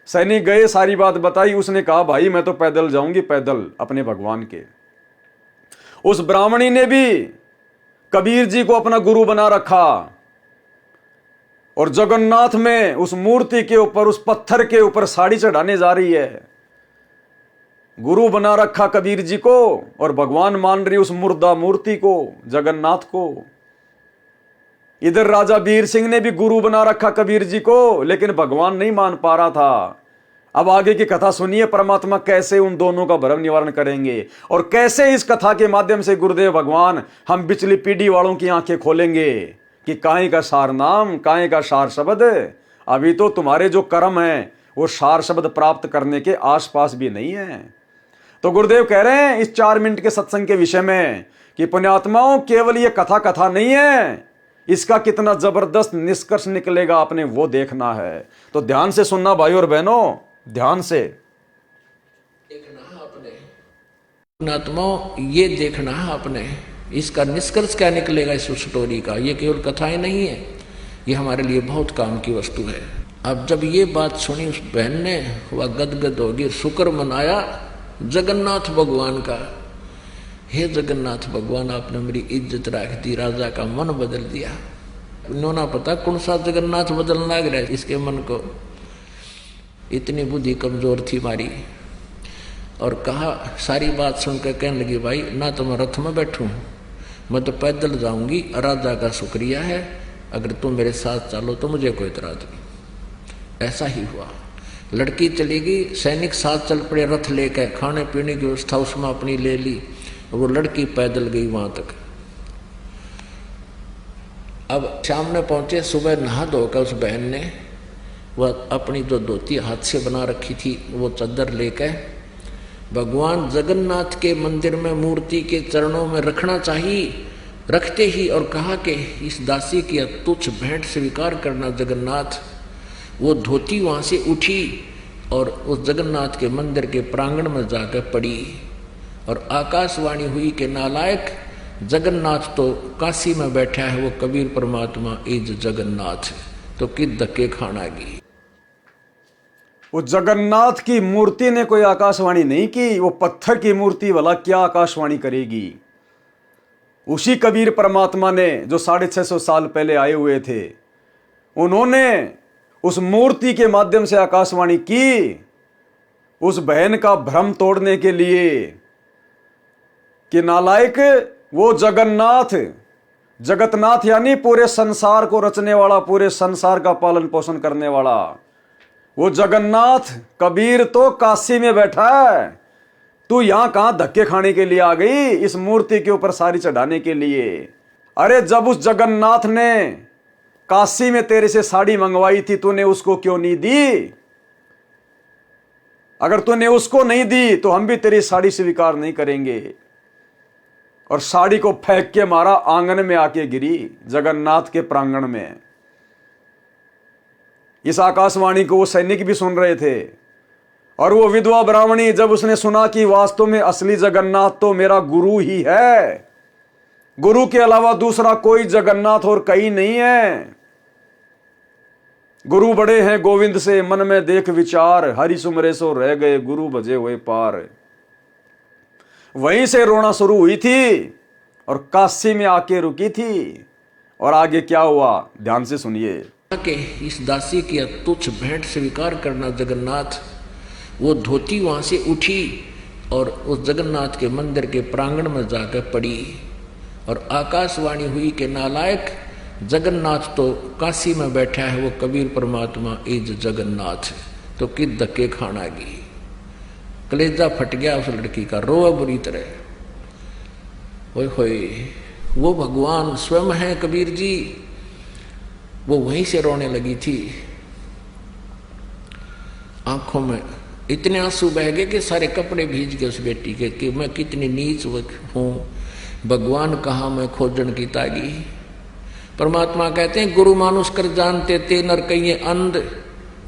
सैनिक गए, सारी बात बताई। उसने कहा भाई मैं तो पैदल जाऊंगी, पैदल अपने भगवान के। उस ब्राह्मणी ने भी कबीर जी को अपना गुरु बना रखा और जगन्नाथ में उस मूर्ति के ऊपर, उस पत्थर के ऊपर साड़ी चढ़ाने जा रही है। गुरु बना रखा कबीर जी को और भगवान मान रही उस मुर्दा मूर्ति को, जगन्नाथ को। इधर राजा वीर सिंह ने भी गुरु बना रखा कबीर जी को, लेकिन भगवान नहीं मान पा रहा था। अब आगे की कथा सुनिए, परमात्मा कैसे उन दोनों का भ्रम निवारण करेंगे और कैसे इस कथा के माध्यम से गुरुदेव भगवान हम पिछली पीढ़ी वालों की आंखें खोलेंगे कि काहे का सार नाम, काहे का सार शब्द। अभी तो तुम्हारे जो कर्म है वो सार शब्द प्राप्त करने के आसपास भी नहीं है। तो गुरुदेव कह रहे हैं इस 4 मिनट के सत्संग के विषय में कि पुण्यात्माओं, केवल ये कथा नहीं है, इसका कितना जबरदस्त निष्कर्ष निकलेगा आपने वो देखना है। तो ध्यान से सुनना भाई और बहनों, ध्यान से देखना आपने पुण्यात्माओं, ये देखना है आपने, इसका निष्कर्ष क्या निकलेगा इस स्टोरी का। ये केवल कथाएं नहीं है, ये हमारे लिए बहुत काम की वस्तु है। अब जब ये बात सुनी उस बहन ने, वह गदगद होगी, शुक्र मनाया जगन्नाथ भगवान का। हे जगन्नाथ भगवान, आपने मेरी इज्जत रख दी, राजा का मन बदल दिया। उन्होंने पता कौन सा जगन्नाथ बदलना लग रहा है इसके मन को, इतनी बुद्धि कमजोर थी मारी। और कहा, सारी बात सुनकर कहने लगी भाई ना तो मैं रथ में बैठूं, मैं तो पैदल जाऊंगी। राजा का शुक्रिया है, अगर तुम मेरे साथ चलो तो मुझे कोई इतराज नहीं। ऐसा ही हुआ, लड़की चली गई, सैनिक साथ चल पड़े रथ लेकर, खाने पीने की व्यवस्था उसमें अपनी ले ली, वो लड़की पैदल गई वहां तक। अब शाम में पहुंचे, सुबह नहा धोकर उस बहन ने वह अपनी जो धोती हाथ से बना रखी थी वो चादर लेकर भगवान जगन्नाथ के मंदिर में मूर्ति के चरणों में रखना चाहिए, रखते ही और कहा कि इस दासी की तुच्छ भेंट स्वीकार करना जगन्नाथ। वो धोती वहां से उठी और उस जगन्नाथ के मंदिर के प्रांगण में जाकर पड़ी और आकाशवाणी हुई कि नालायक, जगन्नाथ तो काशी में बैठा है, वो कबीर परमात्मा इज जगन्नाथ, तो किस धक्के खाना की। वो जगन्नाथ की मूर्ति ने कोई आकाशवाणी नहीं की, वो पत्थर की मूर्ति वाला क्या आकाशवाणी करेगी। उसी कबीर परमात्मा ने जो 650 साल पहले आए हुए थे, उन्होंने उस मूर्ति के माध्यम से आकाशवाणी की उस बहन का भ्रम तोड़ने के लिए कि नालायक, वो जगन्नाथ, जगतनाथ यानी पूरे संसार को रचने वाला, पूरे संसार का पालन पोषण करने वाला, वो जगन्नाथ कबीर तो काशी में बैठा है, तू यहां कहां धक्के खाने के लिए आ गई इस मूर्ति के ऊपर साड़ी चढ़ाने के लिए। अरे जब उस जगन्नाथ ने काशी में तेरे से साड़ी मंगवाई थी, तूने उसको क्यों नहीं दी? अगर तूने उसको नहीं दी तो हम भी तेरी साड़ी स्वीकार नहीं करेंगे। और साड़ी को फेंक के मारा, आंगन में आके गिरी जगन्नाथ के प्रांगण में। इस आकाशवाणी को वो सैनिक भी सुन रहे थे और वो विधवा ब्राह्मणी जब उसने सुना कि वास्तव में असली जगन्नाथ तो मेरा गुरु ही है, गुरु के अलावा दूसरा कोई जगन्नाथ और कहीं नहीं है, गुरु बड़े हैं गोविंद से मन में देख विचार, हरि सुमरे सो रह गए गुरु भजे हुए पार। वहीं से रोना शुरू हुई थी और काशी में आके रुकी थी। और आगे क्या हुआ ध्यान से सुनिए। कि इस दासी की तुच्छ भेंट स्वीकार करना जगन्नाथ, वो धोती वहां से उठी और उस जगन्नाथ के मंदिर के प्रांगण में जाकर पड़ी और आकाशवाणी हुई कि नालायक, जगन्नाथ तो काशी में बैठा है, वो कबीर परमात्मा इज जगन्नाथ, तो कित धक्के खाना गी। कलेजा फट गया उस लड़की का, रोआ बुरी तरह। ओए होए, वो भगवान स्वयं है कबीर जी। वो वहीं से रोने लगी थी, आंखों में इतने आंसू बह गए कि सारे कपड़े भीज गए उस बेटी के, कि मैं कितनी नीच हूं, भगवान कहाँ मैं खोजन की तागी। परमात्मा कहते हैं गुरु मानुष कर जानते ते नर कहिए अंध,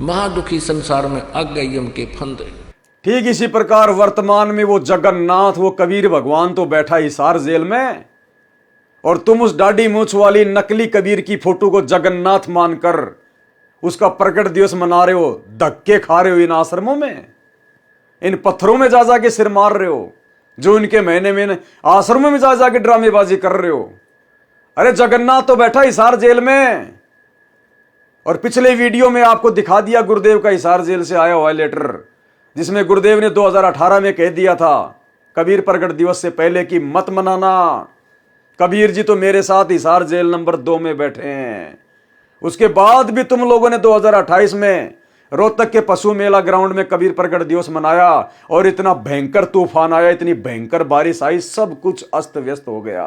महादुखी संसार में अग गई यम के फंद। ठीक इसी प्रकार वर्तमान में वो जगन्नाथ, वो कबीर भगवान तो बैठा हिसार जेल में, और तुम उस दाढ़ी मूछ वाली नकली कबीर की फोटो को जगन्नाथ मानकर उसका प्रकट दिवस मना रहे हो, धक्के खा रहे हो इन आश्रमों में, इन पत्थरों में जा जाके सिर मार रहे हो, जो इनके महीने में आश्रमों में जा जाके ड्रामेबाजी कर रहे हो। अरे जगन्नाथ तो बैठा हिसार जेल में, और पिछले वीडियो में आपको दिखा दिया गुरुदेव का हिसार जेल से आया हुआ लेटर, जिसमें गुरुदेव ने 2018 में कह दिया था कबीर प्रकट दिवस से पहले कि मत मनाना, कबीर जी तो मेरे साथ हिसार जेल नंबर 2 में बैठे हैं। उसके बाद भी तुम लोगों ने 2028 में रोहतक के पशु मेला ग्राउंड में कबीर प्रकट दिवस मनाया, और इतना भयंकर तूफान आया, इतनी भयंकर बारिश आई, सब कुछ अस्त व्यस्त हो गया।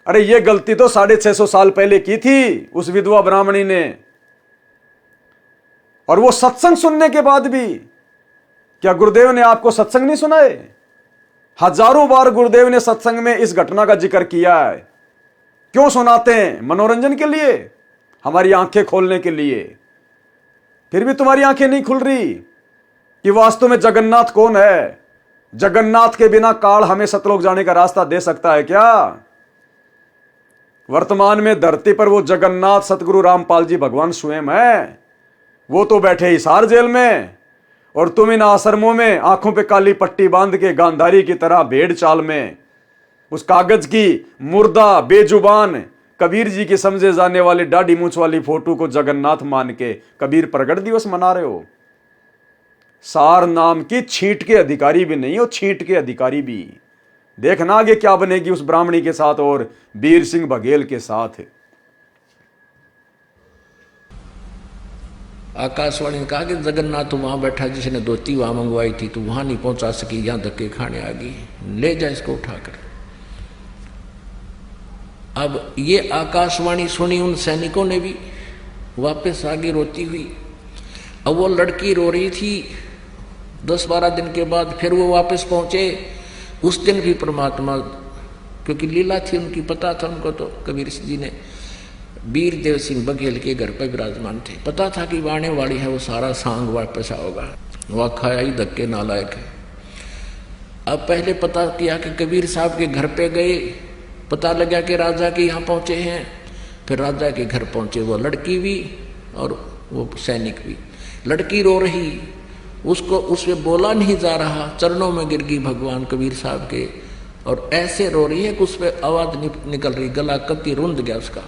अरे ये गलती तो 650 साल पहले की थी उस विधवा ब्राह्मणी ने, और वो सत्संग सुनने के बाद भी, क्या गुरुदेव ने आपको सत्संग नहीं सुनाए? हजारों बार गुरुदेव ने सत्संग में इस घटना का जिक्र किया है। क्यों सुनाते हैं? मनोरंजन के लिए, हमारी आंखें खोलने के लिए। फिर भी तुम्हारी आंखें नहीं खुल रही कि वास्तव में जगन्नाथ कौन है। जगन्नाथ के बिना काल हमें सतलोक जाने का रास्ता दे सकता है क्या? वर्तमान में धरती पर वो जगन्नाथ सतगुरु रामपाल जी भगवान स्वयं है, वो तो बैठे हिसार जेल में, और तुम इन आश्रमों में आंखों पे काली पट्टी बांध के गांधारी की तरह भेड़ चाल में उस कागज की मुर्दा बेजुबान कबीर जी की समझे जाने वाली दाढ़ी मूछ वाली फोटो को जगन्नाथ मान के कबीर प्रगट दिवस मना रहे हो। सार नाम की छींट के अधिकारी भी नहीं हो, छींट के अधिकारी भी। देखना आगे क्या बनेगी उस ब्राह्मणी के साथ और वीर सिंह बघेल के साथ। आकाशवाणी ने कहा कि जगन्नाथ तो वहां बैठा जिसने धोती वहां मंगवाई थी, तो वहां नहीं पहुंचा सकी, यहां धक्के खाने आ गई, ले जा इसको उठाकर। अब ये आकाशवाणी सुनी उन सैनिकों ने भी, वापस आगे रोती हुई। अब वो लड़की रो रही थी। 10-12 दिन के बाद फिर वो वापस पहुंचे। उस दिन भी परमात्मा, क्योंकि लीला थी उनकी, पता था उनको, तो कबीर जी ने वीर देव सिंह बघेल के घर पर विराजमान थे। पता था कि आने वाली है वो सारा सांग वापस आओगा, वह खाया ही धक्के नालायक है। अब पहले पता किया कि कबीर साहब के घर पे गए, पता लगा कि राजा के यहाँ पहुंचे हैं। फिर राजा के घर पहुंचे, वो लड़की भी और वो सैनिक भी। लड़की रो रही, उसको उससे बोला नहीं जा रहा, चरणों में गिर गई भगवान कबीर साहब के, और ऐसे रो रही है कि उस पर आवाज निकल रही, गला कत्ती रुंध गया उसका,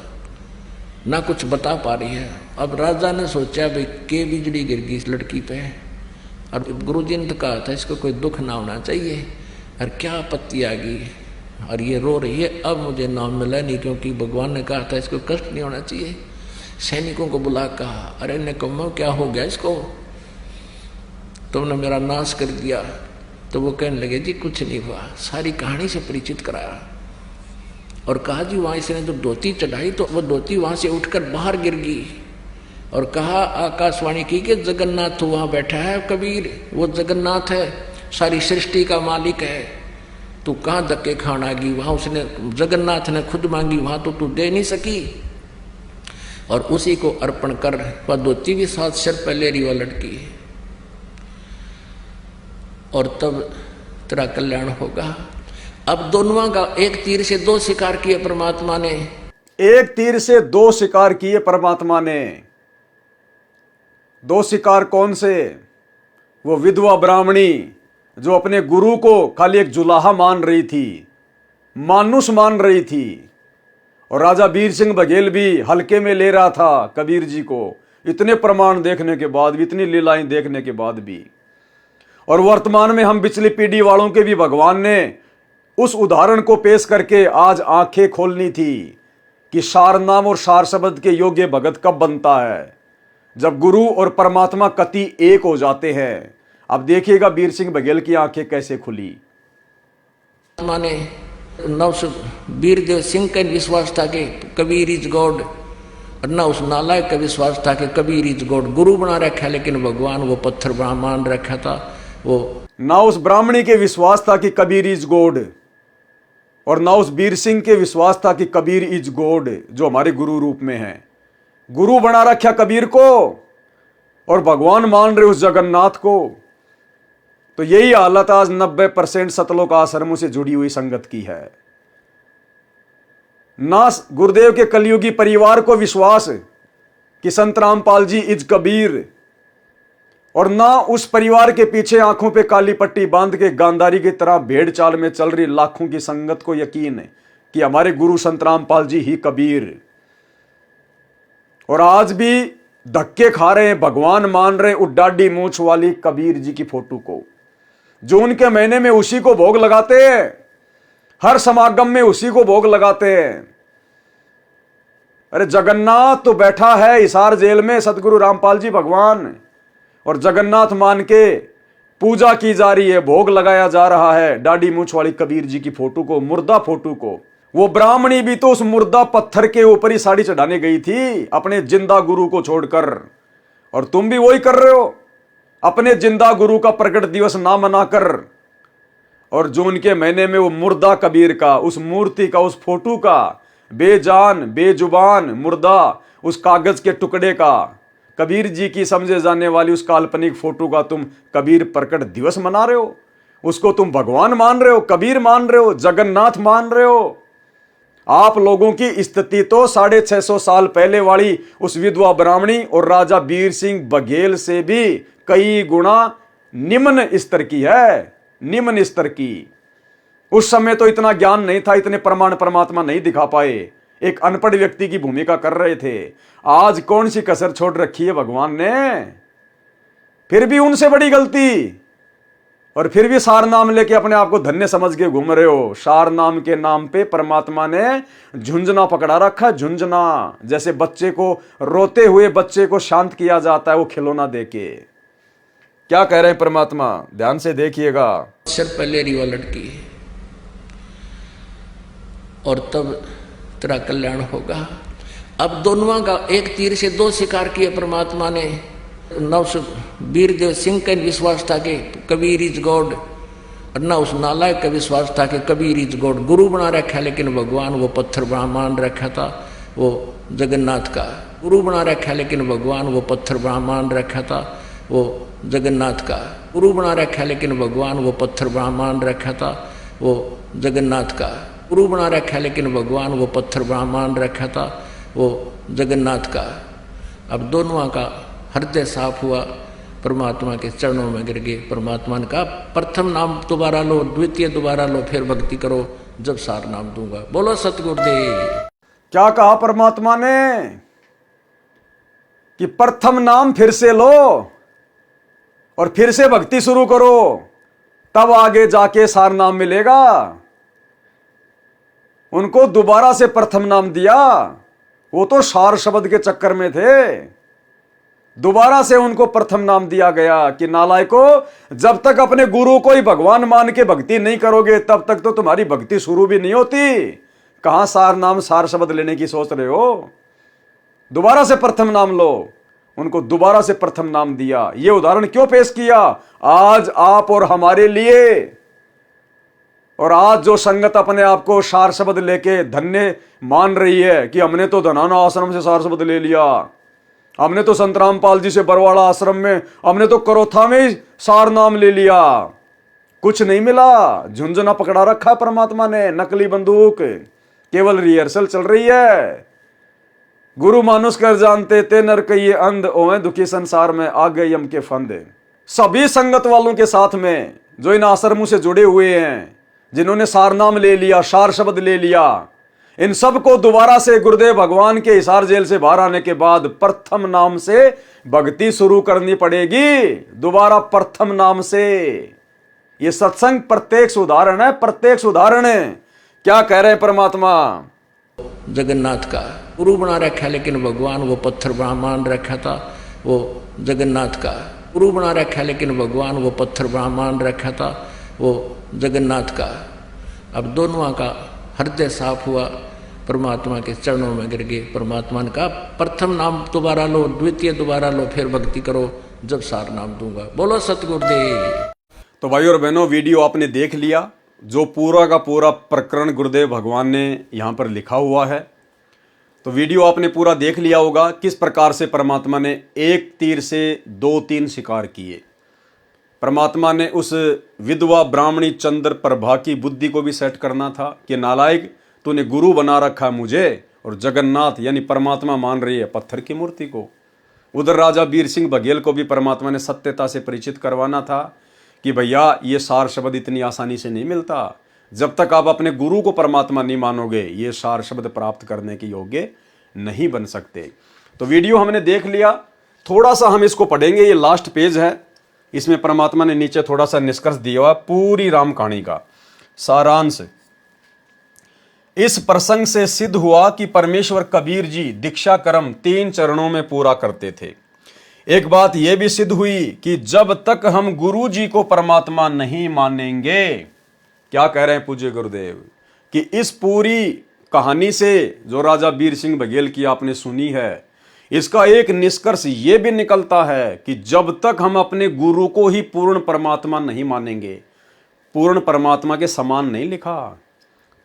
ना कुछ बता पा रही है। अब राजा ने सोचा भाई के बिजली गिर गई इस लड़की पे, और गुरु जी ने तो कहा था इसको कोई दुख ना होना चाहिए, और क्या आपत्ति आ गई, और ये रो रही है। अब मुझे नाम मिला नहीं, क्योंकि भगवान ने कहा था इसको कष्ट नहीं होना चाहिए। सैनिकों को बुला कहा, अरे निकम्मो क्या हो गया इसको, तुमने मेरा नाश कर दिया। तो वो कहने लगे जी कुछ नहीं हुआ, सारी कहानी से परिचित कराया, और कहा जी वहां इसने जब धोती चढ़ाई तो वो धोती वहां से उठकर बाहर गिर गई, और कहा आकाशवाणी की कि जगन्नाथ तो वहां बैठा है कबीर, वो जगन्नाथ है, सारी सृष्टि का मालिक है, तू कहाँ धक्के खाना गई, वहां उसने जगन्नाथ ने खुद मांगी, वहां तो तू दे नहीं सकी, और उसी को अर्पण कर। वह धोती भी साथ सिर पर ले रही वह लड़की, और तब तेरा कल्याण होगा। अब दोनों का एक तीर से दो शिकार किए परमात्मा ने। एक तीर से दो शिकार किए परमात्मा ने। दो शिकार कौन से? वो विधवा ब्राह्मणी जो अपने गुरु को खाली एक जुलाहा मान रही थी, मानुष मान रही थी, और राजा वीर सिंह बघेल भी हल्के में ले रहा था कबीर जी को, इतने प्रमाण देखने के बाद भी, इतनी लीलाएं देखने के बाद भी। और वर्तमान में हम पिछली पीढ़ी वालों के भी भगवान ने उस उदाहरण को पेश करके आज आंखें खोलनी थी कि सार नाम और सार शब्द के योग्य भगत कब बनता है, जब गुरु और परमात्मा कति एक हो जाते हैं। अब देखिएगा वीर सिंह बघेल की आंखें कैसे खुली। माने वीरदेव सिंह का विश्वास था कि कबीर इज गॉड, और ना उस नालायक का विश्वास था कि कबीर इज गॉड। गुरु बना रखा लेकिन भगवान वो पत्थर मान रखा था। वो ना उस ब्राह्मणी के विश्वास था कि कबीर इज गॉड, और ना उस वीर सिंह के विश्वास था कि कबीर इज गॉड जो हमारे गुरु रूप में है। गुरु बना रखा कबीर को और भगवान मान रहे उस जगन्नाथ को। तो यही हालत आज 90% सतलोक आश्रमों से जुड़ी हुई संगत की है। ना गुरुदेव के कलयुगी परिवार को विश्वास कि संत रामपाल जी इज कबीर, और ना उस परिवार के पीछे आंखों पे काली पट्टी बांध के गांधारी की तरह भेड़ चाल में चल रही लाखों की संगत को यकीन है कि हमारे गुरु संत रामपाल जी ही कबीर। और आज भी धक्के खा रहे हैं, भगवान मान रहे हैं उड्डाडी मूछ वाली कबीर जी की फोटो को, जो उनके महीने में उसी को भोग लगाते हैं, हर समागम में उसी को भोग लगाते हैं। अरे जगन्नाथ तो बैठा है हिसार जेल में, सतगुरु रामपाल जी भगवान, और जगन्नाथ मान के पूजा की जा रही है, भोग लगाया जा रहा है डाडी मूछ वाली कबीर जी की फोटो को, मुर्दा फोटो को। वो ब्राह्मणी भी तो उस मुर्दा पत्थर के ऊपर ही साड़ी चढ़ाने गई थी अपने जिंदा गुरु को छोड़कर, और तुम भी वही कर रहे हो, अपने जिंदा गुरु का प्रकट दिवस ना मनाकर, और जून के महीने में वो मुर्दा कबीर का, उस मूर्ति का, उस फोटो का, बेजान बेजुबान मुर्दा, उस कागज के टुकड़े का, कबीर जी की समझे जाने वाली उस काल्पनिक फोटो का तुम कबीर प्रकट दिवस मना रहे हो। उसको तुम भगवान मान रहे हो, कबीर मान रहे हो, जगन्नाथ मान रहे हो। आप लोगों की स्थिति तो 650 साल पहले वाली उस विधवा ब्राह्मणी और राजा वीर सिंह बघेल से भी कई गुना निम्न स्तर की है, निम्न स्तर की। उस समय तो इतना ज्ञान नहीं था, इतने प्रमाण परमात्मा नहीं दिखा पाए, एक अनपढ़ व्यक्ति की भूमिका कर रहे थे। आज कौन सी कसर छोड़ रखी है भगवान ने, फिर भी उनसे बड़ी गलती, और फिर भी सार नाम लेके अपने आप को धन्य समझ के घूम रहे हो। सार नाम के नाम पे परमात्मा ने झुंझुना पकड़ा रखा, झुंझुना, जैसे बच्चे को, रोते हुए बच्चे को शांत किया जाता है वो खिलौना देके। क्या कह रहे हैं परमात्मा, ध्यान से देखिएगा। सर पहले रिवा लटकी और तब तेरा कल्याण होगा। अब दोनों का एक तीर से दो शिकार किए परमात्मा ने। वीरदेव सिंह का विश्वास था कि कबीर इज गॉड, और ना उस नालायक का विश्वास था कि कबीर इज गॉड। गुरु बना रखा लेकिन भगवान वो पत्थर मान रखा था वो जगन्नाथ का। गुरु बना रखा लेकिन भगवान वो पत्थर मान रखा था वो जगन्नाथ का। गुरु बना रखा लेकिन भगवान वो पत्थर मान रखा था वो जगन्नाथ का। गुरु बना रखा लेकिन भगवान वो पत्थर मान रखा था वो जगन्नाथ का। अब दोनों का हृदय साफ हुआ, परमात्मा के चरणों में गिर गए। परमात्मा ने कहा प्रथम नाम दोबारा लो, द्वितीय दोबारा लो, फिर भक्ति करो जब सार नाम दूंगा। बोलो सतगुरुदेव। क्या कहा परमात्मा ने कि प्रथम नाम फिर से लो और फिर से भक्ति शुरू करो, तब आगे जाके सार नाम मिलेगा। उनको दोबारा से प्रथम नाम दिया, वो तो सार शब्द के चक्कर में थे। दोबारा से उनको प्रथम नाम दिया गया कि नालायको, जब तक अपने गुरु को ही भगवान मान के भक्ति नहीं करोगे तब तक तो तुम्हारी भक्ति शुरू भी नहीं होती। कहां सार नाम, सार शब्द लेने की सोच रहे हो? दोबारा से प्रथम नाम लो। उनको दोबारा से प्रथम नाम दिया। यह उदाहरण क्यों पेश किया? आज आप और हमारे लिए। और आज जो संगत अपने आप को सार शब्द लेके धन्य मान रही है कि हमने तो धनाना आश्रम से सार शब्द ले लिया, हमने तो संत रामपाल जी से बरवाड़ा आश्रम में, हमने तो करोथा में ही सार नाम ले लिया, कुछ नहीं मिला, झुंझुना पकड़ा रखा परमात्मा ने, नकली बंदूक, केवल रिहर्सल चल रही है। गुरु मानुष कर जानते ते नर कहिए अंध, ओए दुखी संसार में आ गए यम के फंदे। सभी संगत वालों के साथ में जो इन आश्रमों से जुड़े हुए हैं, जिन्होंने सार नाम ले लिया, सार शब्द ले लिया, इन सबको दोबारा से गुरुदेव भगवान के हिसार जेल से बाहर आने के बाद प्रथम नाम से भक्ति शुरू करनी पड़ेगी। दोबारा प्रथम नाम से। ये सत्संग प्रत्यक्ष उदाहरण है, प्रत्यक्ष उदाहरण है। क्या कह रहे हैं परमात्मा? जगन्नाथ का गुरु बना रखा, लेकिन भगवान वो पत्थर मान रखा था। वो जगन्नाथ का गुरु बना रखा, लेकिन भगवान वो पत्थर मान रखा था। वो जगन्नाथ का। अब दोनों का हृदय साफ हुआ, परमात्मा के चरणों में गिर गए। परमात्मा ने कहा प्रथम नाम दोबारा लो, द्वितीय दोबारा लो, फिर भक्ति करो, जब सार नाम दूंगा। बोलो सतगुरुदेव। तो भाई और बहनों, वीडियो आपने देख लिया। जो पूरा का पूरा प्रकरण गुरुदेव भगवान ने यहाँ पर लिखा हुआ है, तो वीडियो आपने पूरा देख लिया होगा। किस प्रकार से परमात्मा ने एक तीर से 2-3 शिकार किए। परमात्मा ने उस विधवा ब्राह्मणी चंद्र प्रभा की बुद्धि को भी सेट करना था कि नालायक, तूने गुरु बना रखा मुझे, और जगन्नाथ यानी परमात्मा मान रही है पत्थर की मूर्ति को। उधर राजा वीर सिंह बघेल को भी परमात्मा ने सत्यता से परिचित करवाना था कि भैया ये सार शब्द इतनी आसानी से नहीं मिलता। जब तक आप अपने गुरु को परमात्मा नहीं मानोगे, ये सार शब्द प्राप्त करने के योग्य नहीं बन सकते। तो वीडियो हमने देख लिया, थोड़ा सा हम इसको पढ़ेंगे। ये लास्ट पेज है, इसमें परमात्मा ने नीचे थोड़ा सा निष्कर्ष दिया हुआ पूरी राम कहानी का सारांश। इस प्रसंग से सिद्ध हुआ कि परमेश्वर कबीर जी दीक्षा कर्म 3 चरणों में पूरा करते थे। एक बात यह भी सिद्ध हुई कि जब तक हम गुरु जी को परमात्मा नहीं मानेंगे, क्या कह रहे हैं पूज्य गुरुदेव, कि इस पूरी कहानी से जो राजा वीर सिंह बघेल की आपने सुनी है, इसका एक निष्कर्ष यह भी निकलता है कि जब तक हम अपने गुरु को ही पूर्ण परमात्मा नहीं मानेंगे, पूर्ण परमात्मा के समान नहीं लिखा,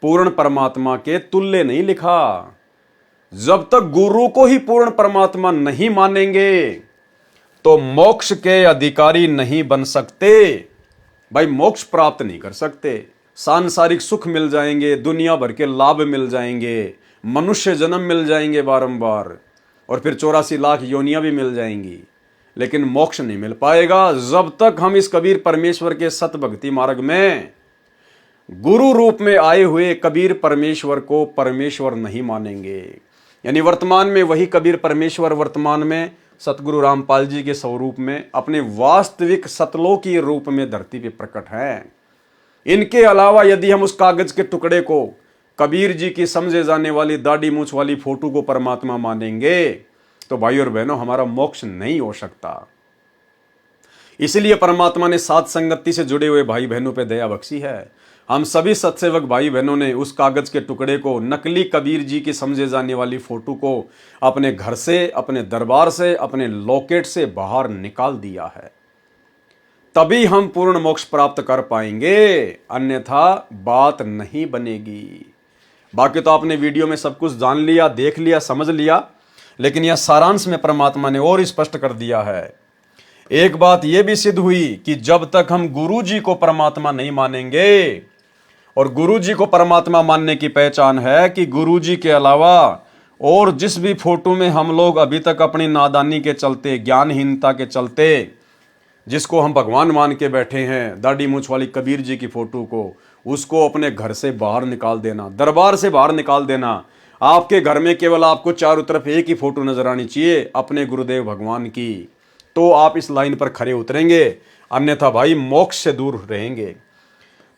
पूर्ण परमात्मा के तुल्य नहीं लिखा, जब तक गुरु को ही पूर्ण परमात्मा नहीं मानेंगे तो मोक्ष के अधिकारी नहीं बन सकते। भाई मोक्ष प्राप्त नहीं कर सकते। सांसारिक सुख मिल जाएंगे, दुनिया भर के लाभ मिल जाएंगे, मनुष्य जन्म मिल जाएंगे बारंबार, और फिर 84 लाख योनियां भी मिल जाएंगी, लेकिन मोक्ष नहीं मिल पाएगा जब तक हम इस कबीर परमेश्वर के सत भक्ति मार्ग में गुरु रूप में आए हुए कबीर परमेश्वर को परमेश्वर नहीं मानेंगे। यानी वर्तमान में वही कबीर परमेश्वर वर्तमान में सतगुरु रामपाल जी के स्वरूप में अपने वास्तविक सतलोकी रूप में धरती पे प्रकट हैं। इनके अलावा यदि हम उस कागज के टुकड़े को, कबीर जी की समझे जाने वाली दाढ़ी मूछ वाली फोटो को परमात्मा मानेंगे तो भाई और बहनों हमारा मोक्ष नहीं हो सकता। इसलिए परमात्मा ने साथ संगति से जुड़े हुए भाई बहनों पे दया बख्शी है। हम सभी सत्सेवक भाई बहनों ने उस कागज के टुकड़े को, नकली कबीर जी की समझे जाने वाली फोटो को अपने घर से, अपने दरबार से, अपने लॉकेट से बाहर निकाल दिया है। तभी हम पूर्ण मोक्ष प्राप्त कर पाएंगे, अन्यथा बात नहीं बनेगी। बाकी तो आपने वीडियो में सब कुछ जान लिया, देख लिया, समझ लिया, लेकिन यह सारांश में परमात्मा ने और स्पष्ट कर दिया है। एक बात यह भी सिद्ध हुई कि जब तक हम गुरु जी को परमात्मा नहीं मानेंगे, और गुरु जी को परमात्मा मानने की पहचान है कि गुरु जी के अलावा और जिस भी फोटो में हम लोग अभी तक अपनी नादानी के चलते, ज्ञानहीनता के चलते, जिसको हम भगवान मान के बैठे हैं, दाढ़ी मूछ वाली कबीर जी की फोटो को, उसको अपने घर से बाहर निकाल देना, दरबार से बाहर निकाल देना। आपके घर में केवल आपको चारों तरफ एक ही फोटो नजर आनी चाहिए, अपने गुरुदेव भगवान की, तो आप इस लाइन पर खड़े उतरेंगे, अन्यथा भाई मोक्ष से दूर रहेंगे।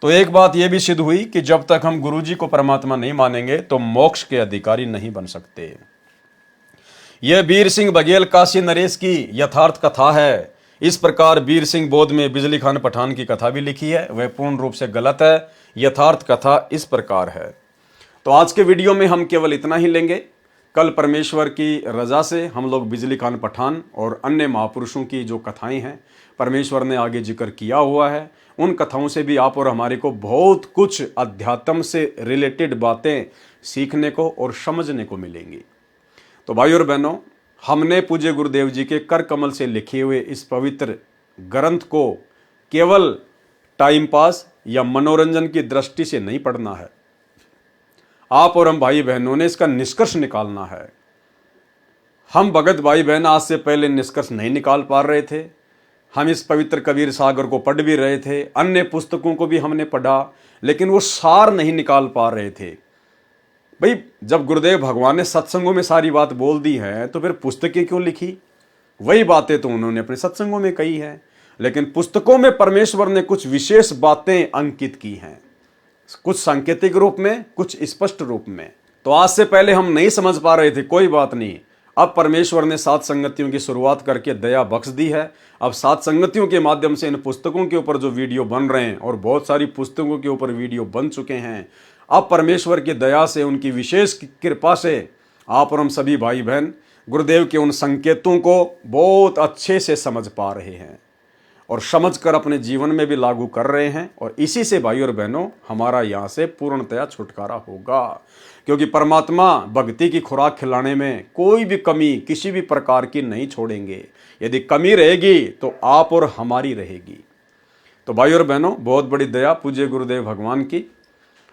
तो एक बात यह भी सिद्ध हुई कि जब तक हम गुरु जी को परमात्मा नहीं मानेंगे तो मोक्ष के अधिकारी नहीं बन सकते। यह वीर सिंह बघेल काशी नरेश की यथार्थ कथा है। इस प्रकार वीर सिंह बोध में बिजली खान पठान की कथा भी लिखी है, वह पूर्ण रूप से गलत है। यथार्थ कथा इस प्रकार है। तो आज के वीडियो में हम केवल इतना ही लेंगे। कल परमेश्वर की रजा से हम लोग बिजली खान पठान और अन्य महापुरुषों की जो कथाएं हैं परमेश्वर ने आगे जिक्र किया हुआ है, उन कथाओं से भी आप और हमारे को बहुत कुछ अध्यात्म से रिलेटेड बातें सीखने को और समझने को मिलेंगी। तो भाई और बहनों, हमने पूज्य गुरुदेव जी के कर कमल से लिखे हुए इस पवित्र ग्रंथ को केवल टाइम पास या मनोरंजन की दृष्टि से नहीं पढ़ना है। आप और हम भाई बहनों ने इसका निष्कर्ष निकालना है। हम भगत भाई बहन आज से पहले निष्कर्ष नहीं निकाल पा रहे थे। हम इस पवित्र कबीर सागर को पढ़ भी रहे थे, अन्य पुस्तकों को भी हमने पढ़ा, लेकिन वो सार नहीं निकाल पा रहे थे। भाई जब गुरुदेव भगवान ने सत्संगों में सारी बात बोल दी है तो फिर पुस्तकें क्यों लिखी? वही बातें तो उन्होंने अपने सत्संगों में कही है, लेकिन पुस्तकों में परमेश्वर ने कुछ विशेष बातें अंकित की हैं, कुछ सांकेतिक रूप में, कुछ स्पष्ट रूप में। तो आज से पहले हम नहीं समझ पा रहे थे, कोई बात नहीं। अब परमेश्वर ने सात संगतियों की शुरुआत करके दया बख्श दी है। अब सात संगतियों के माध्यम से इन पुस्तकों के ऊपर जो वीडियो बन रहे हैं, और बहुत सारी पुस्तकों के ऊपर वीडियो बन चुके हैं, अब परमेश्वर की दया से, उनकी विशेष कृपा से आप और हम सभी भाई बहन गुरुदेव के उन संकेतों को बहुत अच्छे से समझ पा रहे हैं और समझकर अपने जीवन में भी लागू कर रहे हैं। और इसी से भाई और बहनों हमारा यहाँ से पूर्णतया छुटकारा होगा, क्योंकि परमात्मा भक्ति की खुराक खिलाने में कोई भी कमी किसी भी प्रकार की नहीं छोड़ेंगे। यदि कमी रहेगी तो आप और हमारी रहेगी। तो भाई और बहनों, बहुत बड़ी दया पूज्य गुरुदेव भगवान की।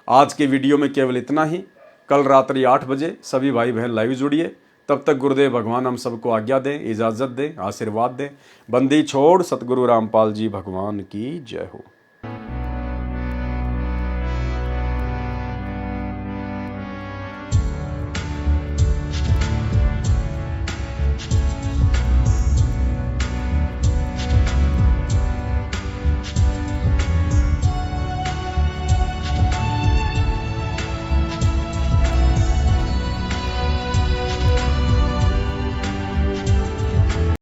आज के वीडियो में केवल इतना ही। कल रात्रि 8 बजे सभी भाई बहन लाइव जुड़िए। तब तक गुरुदेव भगवान हम सबको आज्ञा दें, इजाज़त दें, आशीर्वाद दें। बंदी छोड़ सतगुरु रामपाल जी भगवान की जय हो।